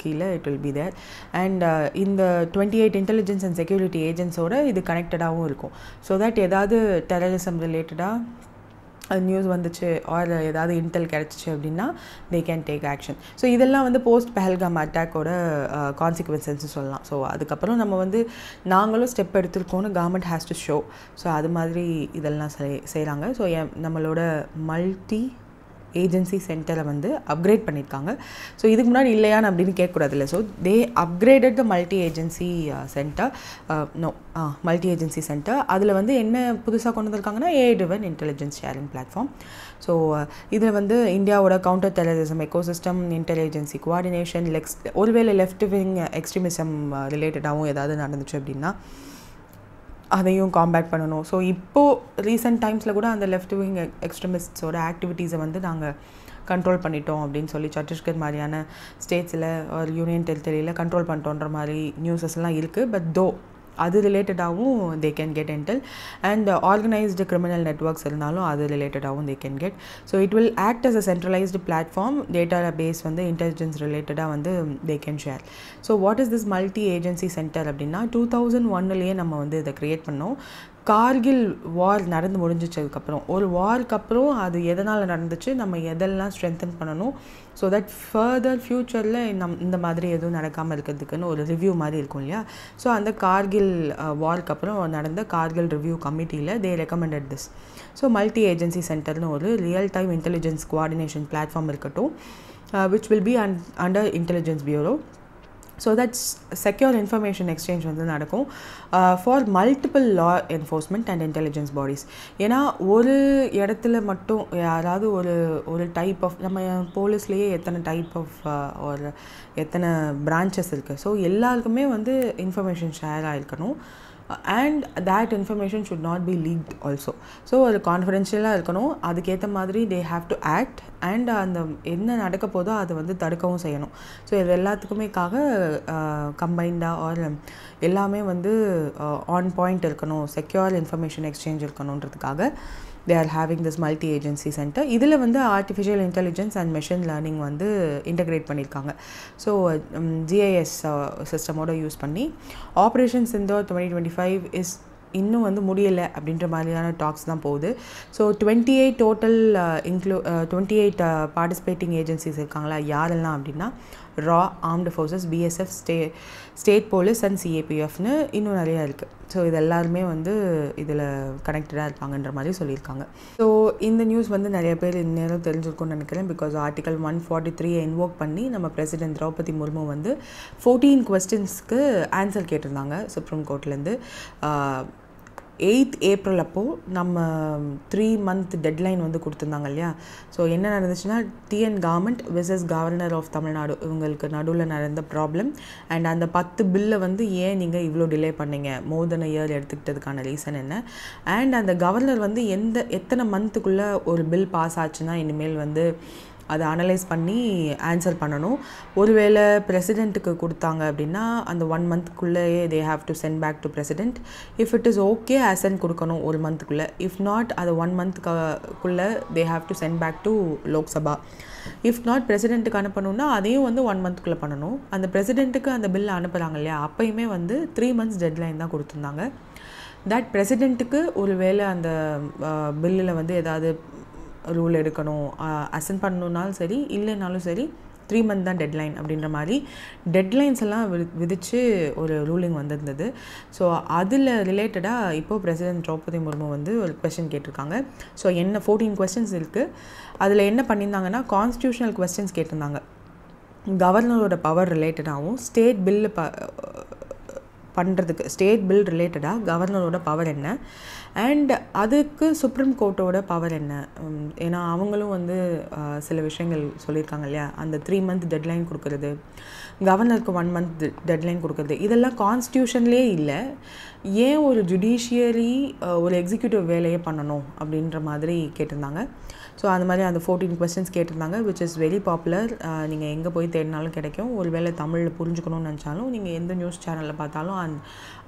கீழே it will be there. And இந்த 28 இன்டெலிஜென்ஸ் அண்ட் செக்யூரிட்டி ஏஜென்ட்ஸோட இது கனெக்டடாகவும் இருக்கும். ஸோ தட் ஏதாவது டெரரிசம் ரிலேட்டடாக நியூஸ் வந்துச்சு ஆர் ஏதாவது இன்டெல் கிடச்சிச்சு அப்படின்னா they can take action. So இதெல்லாம் வந்து போஸ்ட் பெஹல்காம் அட்டாக்கோட கான்சிக்வன்சஸ்ன்னு சொல்லலாம். ஸோ அதுக்கப்புறம் நம்ம வந்து நாங்களும் ஸ்டெப் எடுத்திருக்கோன்னு government has to show. So அது மாதிரி இதெல்லாம் செய்கிறாங்க. ஸோ நம்மளோட மல்டி ஏஜென்சி சென்டரை வந்து அப்கிரேட் பண்ணியிருக்காங்க. ஸோ இதுக்கு முன்னாடி இல்லையான்னு அப்படின்னு கேட்கக்கூடாதுல்ல. So they upgraded the multi agency centre. Multi agency centre அதில் வந்து என்ன புதுசாக கொண்டு வந்திருக்காங்கன்னா AI driven intelligence sharing platform. So இதில் வந்து இந்தியாவோட counter terrorism ecosystem, intelligence coordination, ஒருவேளை லெஃப்ட் விங் எக்ஸ்ட்ரீமிசம் ரிலேட்டடாகவும் ஏதாவது நடந்துச்சு அப்படின்னா அதையும் காம்பேக்ட் பண்ணணும். ஸோ இப்போது ரீசெண்ட் டைம்ஸில் கூட அந்த லெஃப்ட் விங் எக்ஸ்ட்ரீமிஸ்ட்ஸோட ஆக்டிவிட்டீஸை வந்து நாங்கள் கண்ட்ரோல் பண்ணிட்டோம் அப்படின்னு சொல்லி சத்தீஸ்கர் மாதிரியான ஸ்டேட்ஸில் ஒரு யூனியன் டெரிட்டரியில் கண்ட்ரோல் பண்ணிட்டோன்ற மாதிரி நியூஸஸ்லாம் இருக்குது. பட் தோ அது ரிலேட்டடாகவும் they can get intel. And organised criminal networks இருந்தாலும் அது ரிலேட்டடாகவும் they can get. So it will act as a centralised platform. Data base வந்து இன்டெலிஜென்ஸ் ரிலேட்டடாக வந்து they can share. So what is this multi agency centre அப்படின்னா 2001 நம்ம வந்து இதை க்ரியேட் பண்ணோம். கார்கில் வார் நடந்து முடிஞ்சிச்சதுக்கப்புறம், ஒரு வார்க்கு அப்புறம் அது எதனால் நடந்துச்சு, நம்ம எதெல்லாம் ஸ்ட்ரென்தன் பண்ணணும், ஸோ தட் ஃபர்தர் ஃப்யூச்சரில் இந்த மாதிரி எதுவும் நடக்காமல் இருக்கிறதுக்குன்னு ஒரு ரிவ்யூ மாதிரி இருக்கும் இல்லையா. ஸோ அந்த கார்கில் வார்க்கு அப்புறம் நடந்த கார்கில் ரிவ்யூ கமிட்டியில் they recommended this. So multi agency சென்டர்னு ஒரு real time intelligence coordination platform இருக்கட்டும், which will be under intelligence bureau. So that's secure information exchange வந்து நடக்கும் for multiple law enforcement and intelligence bodies. ஏன்னா ஒரு இடத்துல மட்டும் யாராவது ஒரு டைப் ஆஃப், நம்ம போலீஸ்லேயே எத்தனை டைப் ஆஃப் ஒரு எத்தனை பிரான்ச்சஸ் இருக்குது. ஸோ எல்லாருக்குமே வந்து இன்ஃபர்மேஷன் ஷேர் ஆகிருக்கணும். And that information should not be leaked also. So அது கான்ஃபிடென்ஷியலாக இருக்கணும். அதுக்கேற்ற மாதிரி they have to act and அந்த என்ன நடக்க போதோ அதை வந்து தடுக்கவும் செய்யணும். ஸோ இது எல்லாத்துக்குமேக்காக கம்பைண்டாக ஆர் எல்லாமே வந்து ஆன் பாயிண்ட் இருக்கணும், செக்யூர் இன்ஃபர்மேஷன் எக்ஸ்சேஞ்ச் இருக்கணுன்றதுக்காக they are having this multi-agency center. இதில் வந்து artificial intelligence and machine learning வந்து இன்டகிரேட் பண்ணியிருக்காங்க. ஸோ GIS சிஸ்டமோட யூஸ் பண்ணி ஆப்ரேஷன் சிந்தூர் 2025 இஸ் இன்னும் வந்து முடியலை அப்படின்ற மாதிரியான டாக்ஸ் தான் போகுது. ஸோ 28 டோட்டல் 28 பார்ட்டிசிபேட்டிங் ஏஜென்சிஸ் இருக்காங்களா, யாரெல்லாம் அப்படின்னா ரா, armed forces, BSF, state police and CAPFன்னு இன்னும் நிறையா இருக்குது. ஸோ இது எல்லாருமே வந்து இதில் கனெக்டடாக இருப்பாங்கன்ற மாதிரி சொல்லியிருக்காங்க. ஸோ இந்த நியூஸ் வந்து நிறைய பேர் இந்நேரம் தெரிஞ்சிருக்கும்னு நினைக்கிறேன். பிகாஸ் ஆர்டிகல் 143 இன்வோக் பண்ணி நம்ம பிரசிடென்ட் திரௌபதி முர்மு வந்து 14 கொஸ்டின்ஸ்க்கு ஆன்சர் கேட்டிருந்தாங்க சுப்ரீம் கோர்ட்லேருந்து. 8th April அப்போது நம்ம 3 month டெட்லைன் வந்து கொடுத்துருந்தாங்க இல்லையா. ஸோ என்ன நடந்துச்சுன்னா TN government versus governor of Tamil Nadu இவங்களுக்கு நடுவில் நடந்த ப்ராப்ளம். அண்ட் அந்த 10 பில்லை வந்து ஏன் நீங்கள் இவ்வளோ டிலே பண்ணீங்க, மோர் தென் இயர் எடுத்துக்கிட்டதுக்கான ரீசன் என்ன, அண்ட் அந்த கவர்னர் வந்து எத்தனை மந்த்துக்குள்ளே ஒரு பில் பாஸ் ஆச்சுன்னா இனிமேல் வந்து அதை அனலைஸ் பண்ணி ஆன்சர் பண்ணணும். ஒருவேளை பிரசிடெண்ட்டுக்கு கொடுத்தாங்க அப்படின்னா அந்த 1 மந்த்க்குள்ளேயே they have to send back to president. If it is okay assent கொடுக்கணும் 1 மந்த்துக்குள்ளே. இஃப் நாட் அது 1 மந்த்துக்குள்ளே they have to send back to Lok Sabha. If not பிரசிடெண்ட்டுக்கு அனுப்பணும்னா அதையும் வந்து 1 மந்த்துக்குள்ளே பண்ணணும். அந்த பிரசிடெண்ட்டுக்கு அந்த பில் அனுப்புகிறாங்க இல்லையா, அப்போயுமே வந்து 3 மந்த்ஸ் டெட்லைன் தான் கொடுத்துருந்தாங்க. தட் பிரசிடெண்ட்டுக்கு ஒரு வேளை அந்த பில்லில் வந்து ஏதாவது ரூல் எடுக்கணும், அசென்ட் பண்ணணுன்னாலும் சரி இல்லைனாலும் சரி 3 மந்த் தான் டெட்லைன் அப்படின்ற மாதிரி டெட்லைன்ஸ் எல்லாம் விதித்து ஒரு ரூலிங் வந்திருந்தது. ஸோ அதில் ரிலேட்டடாக இப்போது பிரசிடெண்ட் திரௌபதி முர்மு வந்து ஒரு கொஸ்டின் கேட்டிருக்காங்க. ஸோ என்ன 14 கொஸ்டின்ஸ் இருக்குது. அதில் என்ன பண்ணியிருந்தாங்கன்னா கான்ஸ்டியூஷனல் கொஸ்டின்ஸ் கேட்டிருந்தாங்க. கவர்னரோட பவர் ரிலேட்டடாகவும் ஸ்டேட் பில்லு பண்ணுறதுக்கு ஸ்டேட் பில் ரிலேட்டடாக கவர்னரோட பவர் என்ன அண்ட் அதுக்கு சுப்ரீம் கோர்ட்டோட பவர் என்ன. ஏன்னா அவங்களும் வந்து சில விஷயங்கள் சொல்லியிருக்காங்க இல்லையா, அந்த 3 மந்த் டெட்லைன் கொடுக்குறது, கவர்னருக்கு 1 மந்த் டெட்லைன் கொடுக்குறது, இதெல்லாம் கான்ஸ்டியூஷன்லேயே இல்லை. ஏன் ஒரு ஜுடிஷியரி ஒரு எக்ஸிக்யூட்டிவ் வேலையை பண்ணணும் அப்படின்ற மாதிரி கேட்டிருந்தாங்க. ஸோ அந்த மாதிரி அந்த 14 கொஸ்டின்ஸ் கேட்டிருந்தாங்க, விச் இஸ் வெரி பாப்புலர். நீங்கள் எங்கே போய் தேடினாலும் கிடைக்கும். ஒரு வேளை தமிழில் புரிஞ்சுக்கணும்னு நினச்சாலும் நீங்கள் எந்த நியூஸ் சேனலில் பார்த்தாலும்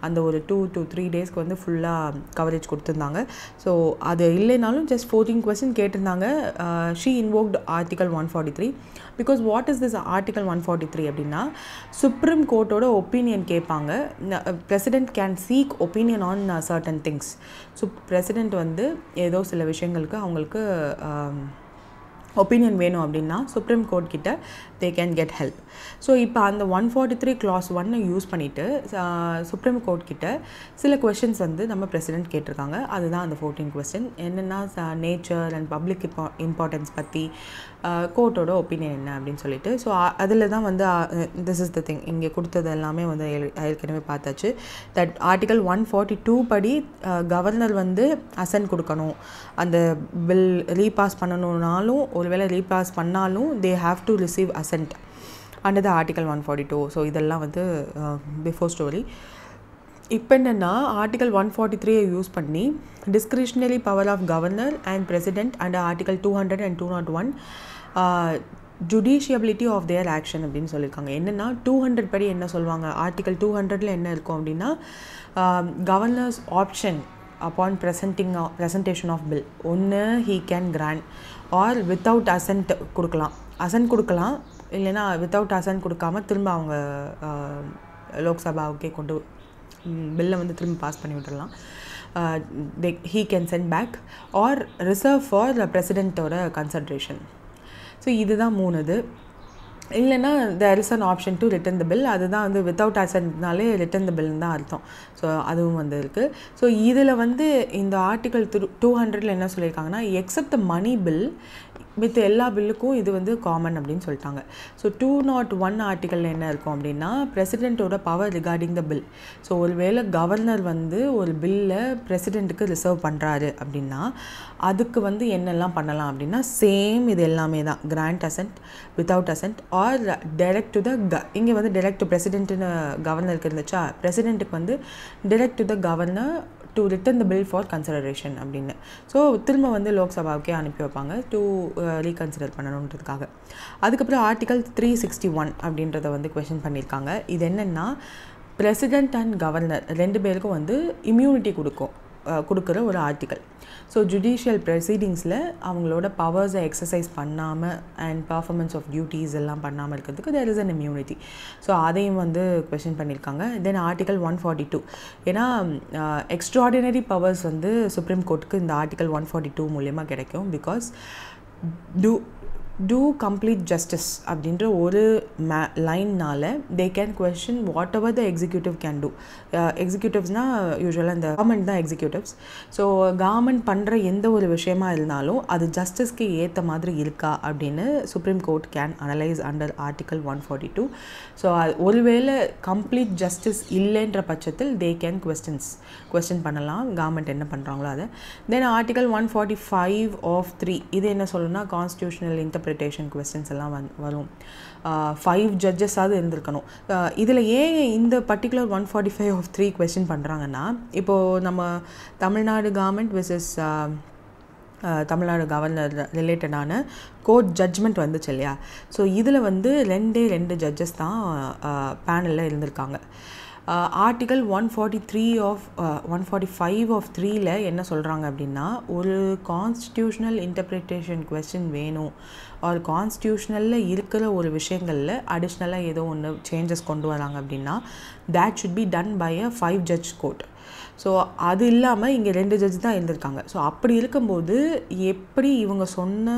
அந்த ஒரு 2 to 3 டேஸ்க்கு வந்து ஃபுல்லாக கவரேஜ் கொடுத்துருந்தாங்க. ஸோ அது இல்லைனாலும் ஜஸ்ட் 14 கொஸ்டின் கேட்டிருந்தாங்க. She invoked article 143. Because what is this article 143 அப்படின்னா சுப்ரீம் கோர்ட்டோட ஒப்பீனியன் கேட்பாங்க. President can seek opinion on certain things. So president வந்து ஏதோ சில விஷயங்களுக்கு அவங்களுக்கு ஒப்பீனியன் வேணும் அப்படின்னா சுப்ரீம் கோர்ட் கிட்ட தே கேன் கெட் ஹெல்ப். ஸோ இப்போ அந்த 143 clause 1 யூஸ் பண்ணிவிட்டு சுப்ரீம் கோர்ட் கிட்ட சில கொஸ்டின்ஸ் வந்து நம்ம பிரசிடெண்ட் கேட்டிருக்காங்க. அதுதான் அந்த 14 கொஸ்டின். என்னென்னா நேச்சர் அண்ட் பப்ளிக் இம்பார்ட்டன்ஸ் பற்றி கோர்ட்டோட ஒப்பீனியன் என்ன அப்படின்னு சொல்லிட்டு. ஸோ அதில் தான் வந்து திஸ் இஸ் த திங் இங்கே கொடுத்தது எல்லாமே வந்து ஏற்கனவே பார்த்தாச்சு. தட் ஆர்டிகல் 142 படி கவர்னர் வந்து அசென்ட் கொடுக்கணும். அந்த பில் ரீபாஸ் பண்ணணுன்னாலும் ஒருவேளை ரீபாஸ் பண்ணாலும் they have to receive assent under the article 142. So இதெல்லாம் வந்து பிஃபோர் ஸ்டோரி. இப்போ என்னென்னா ஆர்டிகல் 143 யூஸ் பண்ணி discretionary power of governor and president under article 200 and 201 justiciability of their action அப்படின்னு சொல்லியிருக்காங்க. என்னென்னா 200 படி என்ன சொல்லுவாங்க, ஆர்டிகல் 200ல் என்ன இருக்கும் அப்படின்னா governors option upon presentation of bill. ஒன்று he can grant or without assent கொடுக்கலாம். அசன்ட் கொடுக்கலாம், இல்லைன்னா வித்தவுட் அசன்ட் கொடுக்காம திரும்ப அவங்க லோக்சபாவுக்கே கொண்டு பில்லை வந்து திரும்ப பாஸ் பண்ணி விட்டுடலாம். he can send back or reserve for the presidentோட consideration. ஸோ இதுதான் 3. இல்லைன்னா there is an option to return the bill. அதுதான் வந்து வித்தவுட் அசென்ட்னாலே ரிட்டன் த பில்னு தான் அர்த்தம். ஸோ அதுவும் வந்து இருக்குது. ஸோ இதில் வந்து இந்த ஆர்டிகல் 200ல் என்ன சொல்லியிருக்காங்கன்னா except the money bill with எல்லா பில்லுக்கும் இது வந்து காமன் அப்படின்னு சொல்லிட்டாங்க. ஸோ 201 ஆர்டிக்கலில் என்ன இருக்கும் அப்படின்னா பிரசிடெண்ட்டோட power regarding the bill. So ஒருவேளை கவர்னர் வந்து ஒரு பில்லை பிரசிடெண்ட்டுக்கு ரிசர்வ் பண்ணுறாரு அப்படின்னா அதுக்கு வந்து என்னெல்லாம் பண்ணலாம் அப்படின்னா சேம் இது எல்லாமே தான். Grant assent, without assent or direct to the இங்கே வந்து டைரக்ட் டு பிரசிடென்ட்னு கவர்னருக்கு இருந்துச்சா, பிரசிடெண்ட்டுக்கு வந்து direct to the governor to return the bill for consideration அப்படின்னு. ஸோ திரும்ப வந்து லோக்சபாவுக்கே அனுப்பி வைப்பாங்க டு ரீகன்சிடர் பண்ணணுன்றதுக்காக. அதுக்கப்புறம் ஆர்டிகல் 361 அப்படின்றத வந்து கொஸ்டின் பண்ணியிருக்காங்க. இது என்னென்னா பிரசிடெண்ட் அண்ட் கவர்னர் 2 பேருக்கும் வந்து இம்யூனிட்டி கொடுக்குற ஒரு ஆர்டிக்கல். ஸோ ஜுடிஷியல் ப்ரொசீடிங்ஸில் அவங்களோட பவர்ஸை எக்ஸசைஸ் பண்ணாமல் அண்ட் பர்ஃபார்மன்ஸ் ஆஃப் டியூட்டிஸ் எல்லாம் பண்ணாமல் இருக்கிறதுக்கு there is an immunity. So அதையும் வந்து கொஸ்டின் பண்ணியிருக்காங்க. தென் ஆர்டிகல் 142 ஏன்னா எக்ஸ்ட்ராடினரி பவர்ஸ் வந்து சுப்ரீம் கோர்ட்டுக்கு இந்த ஆர்டிகல் 142 மூலயமா கிடைக்கும். பிகாஸ் டூ கம்ப்ளீட் ஜஸ்டிஸ் அப்படின்ற ஒரு லைன்னால் they can question whatever the executive can do. எக்ஸிக்யூட்டிவ்ஸ்னால் யூஸ்வலாக இந்த கவர்மெண்ட் தான் எக்ஸிக்யூட்டிவ்ஸ். ஸோ கவர்மெண்ட் பண்ணுற எந்த ஒரு விஷயமா இருந்தாலும் அது ஜஸ்டிஸ்க்கு ஏற்ற மாதிரி இருக்கா அப்படின்னு supreme court can analyse under article 142. So ஒருவேளை கம்ப்ளீட் ஜஸ்டிஸ் இல்லைன்ற பட்சத்தில் தே கேன் கொஸ்டின் பண்ணலாம் கவர்மெண்ட் என்ன பண்ணுறாங்களோ அதை. தென் ஆர்டிகல் 145 ஆஃப் 3 இது என்ன சொல்லணும்னா கான்ஸ்டியூஷனல் இன்டர்பிரிட்டேஷன் கொஸ்டின்ஸ் எல்லாம் வரும். 5 ஜட்ஜஸாவது இருந்திருக்கணும். இதில் ஏன் இந்த பர்டிகுலர் 145 ஆஃப் 3 கொஸ்டின் பண்ணுறாங்கன்னா இப்போது நம்ம Tamil Nadu government versus Tamil Nadu governor ரிலேட்டடான கோர்ட் ஜட்ஜ்மெண்ட் வந்துச்சு இல்லையா. ஸோ இதில் வந்து ரெண்டு ஜட்ஜஸ் தான் பேனலில் இருந்திருக்காங்க. ஆர்டிகல் 145 ஆஃப் 3ல் என்ன சொல்கிறாங்க அப்படின்னா, ஒரு கான்ஸ்டியூஷனல் இன்டர்பிரிட்டேஷன் கொஸ்டின் வேணும், ஒரு கான்ஸ்டியூஷனலில் இருக்கிற ஒரு விஷயங்களில் அடிஷ்னலாக ஏதோ ஒன்று சேஞ்சஸ் கொண்டு வராங்க அப்படின்னா that should be done by a 5 judge court. So அது இல்லாமல் இங்கே 2 ஜட்ஜ் தான் இருந்திருக்காங்க. ஸோ அப்படி இருக்கும்போது எப்படி இவங்க சொன்ன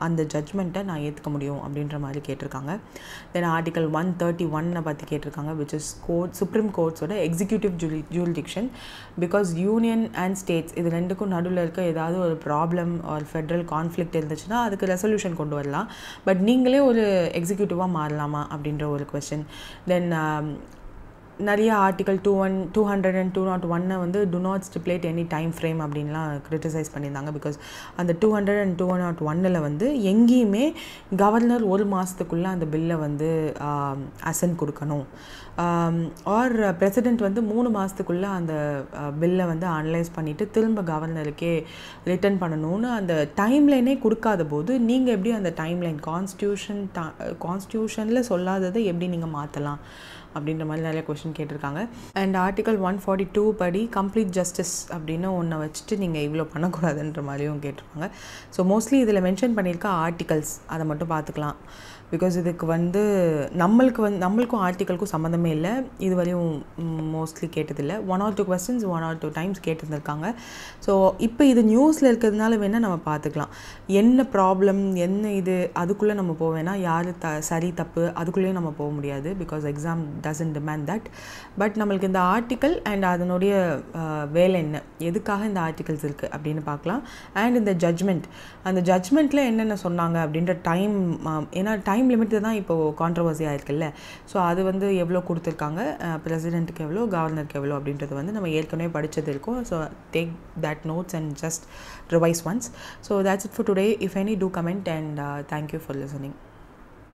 அந்த ஜட்ஜ்மெண்ட்டை நான் ஏற்றுக்க முடியும் அப்படின்ற மாதிரி கேட்டிருக்காங்க. தென் ஆர்டிகல் 131 பற்றி கேட்டிருக்காங்க, விச் இஸ் சுப்ரீம் கோர்ட்ஸோட executive jurisdiction. Because union and states இது ரெண்டுக்கும் நடுவில் இருக்க ஏதாவது ஒரு ப்ராப்ளம் ஒரு ஃபெட்ரல் கான்ஃப்ளிக்ட் இருந்துச்சுன்னா அதுக்கு ரெசல்யூஷன் கொண்டு வரலாம். பட் நீங்களே ஒரு எக்ஸிக்யூட்டிவாக மாறலாமா அப்படின்ற ஒரு கொஸ்டின். தென் நிறைய ஆர்டிகல் 200 and 201 வந்து do not stipulate any time frame அப்படின்லாம் கிரிட்டிசைஸ் பண்ணியிருந்தாங்க. பிகாஸ் அந்த 200 and 201 வந்து எங்கேயுமே கவர்னர் 1 மாதத்துக்குள்ளே அந்த பில்லை வந்து அசன்ட் கொடுக்கணும், ஆர் பிரசிடெண்ட் வந்து 3 மாதத்துக்குள்ளே அந்த பில்லை வந்து அனலைஸ் பண்ணிவிட்டு திரும்ப கவர்னருக்கே ரிட்டர்ன் பண்ணணும்னு அந்த டைம்லைனே கொடுக்காத போது நீங்கள் எப்படி அந்த டைம்லைன் கான்ஸ்டியூஷனில் சொல்லாததை எப்படி நீங்கள் மாற்றலாம் அப்படின்ற மாதிரி நிறைய கொஸ்டின் கேட்டிருக்காங்க. அண்ட் ஆர்டிகல் 142 படி கம்ப்ளீட் ஜஸ்டிஸ் அப்படின்னு ஒன்றை வச்சுட்டு நீங்கள் இவ்வளோ பண்ணக்கூடாதுன்ற மாதிரியும் கேட்டிருக்காங்க. ஸோ மோஸ்ட்லி இதில் மென்ஷன் பண்ணியிருக்க ஆர்டிகல்ஸ் அதை மட்டும் பார்த்துக்கலாம். பிகாஸ் இதுக்கு வந்து நம்மளுக்கும் ஆர்டிக்கலுக்கும் சம்மந்தமே இல்லை, இதுவரையும் மோஸ்ட்லி கேட்டதில்லை. 1 or 2 questions 1 or 2 times கேட்டிருந்திருக்காங்க. So இப்போ இது நியூஸில் இருக்கிறதுனால வேணால் நம்ம பார்த்துக்கலாம் என்ன ப்ராப்ளம் என்ன இது அதுக்குள்ளே நம்ம போவேன்னா யார் சரி தப்பு அதுக்குள்ளேயும் நம்ம போக முடியாது. Because exam doesn't demand that. But நம்மளுக்கு இந்த ஆர்டிக்கல் அண்ட் அதனுடைய வேலை என்ன, எதுக்காக இந்த ஆர்டிகல்ஸ் இருக்குது அப்படின்னு பார்க்கலாம். அண்ட் இந்த அந்த ஜட்ஜ்மெண்ட்டில் என்னென்ன சொன்னாங்க அப்படின்ற டைம், ஏன்னா டைம் லிமிட்டு தான் இப்போது கான்ட்ரவர்சியாக இருக்குல்ல. ஸோ அது வந்து எவ்வளோ கொடுத்துருக்காங்க, பிரசிடெண்ட்டுக்கு எவ்வளோ கவர்னருக்கு எவ்வளோ அப்படின்றது வந்து நம்ம ஏற்கனவே படித்தது இருக்கும். So take that notes and just revise once. So that's it for today. If any, do comment and thank you for listening.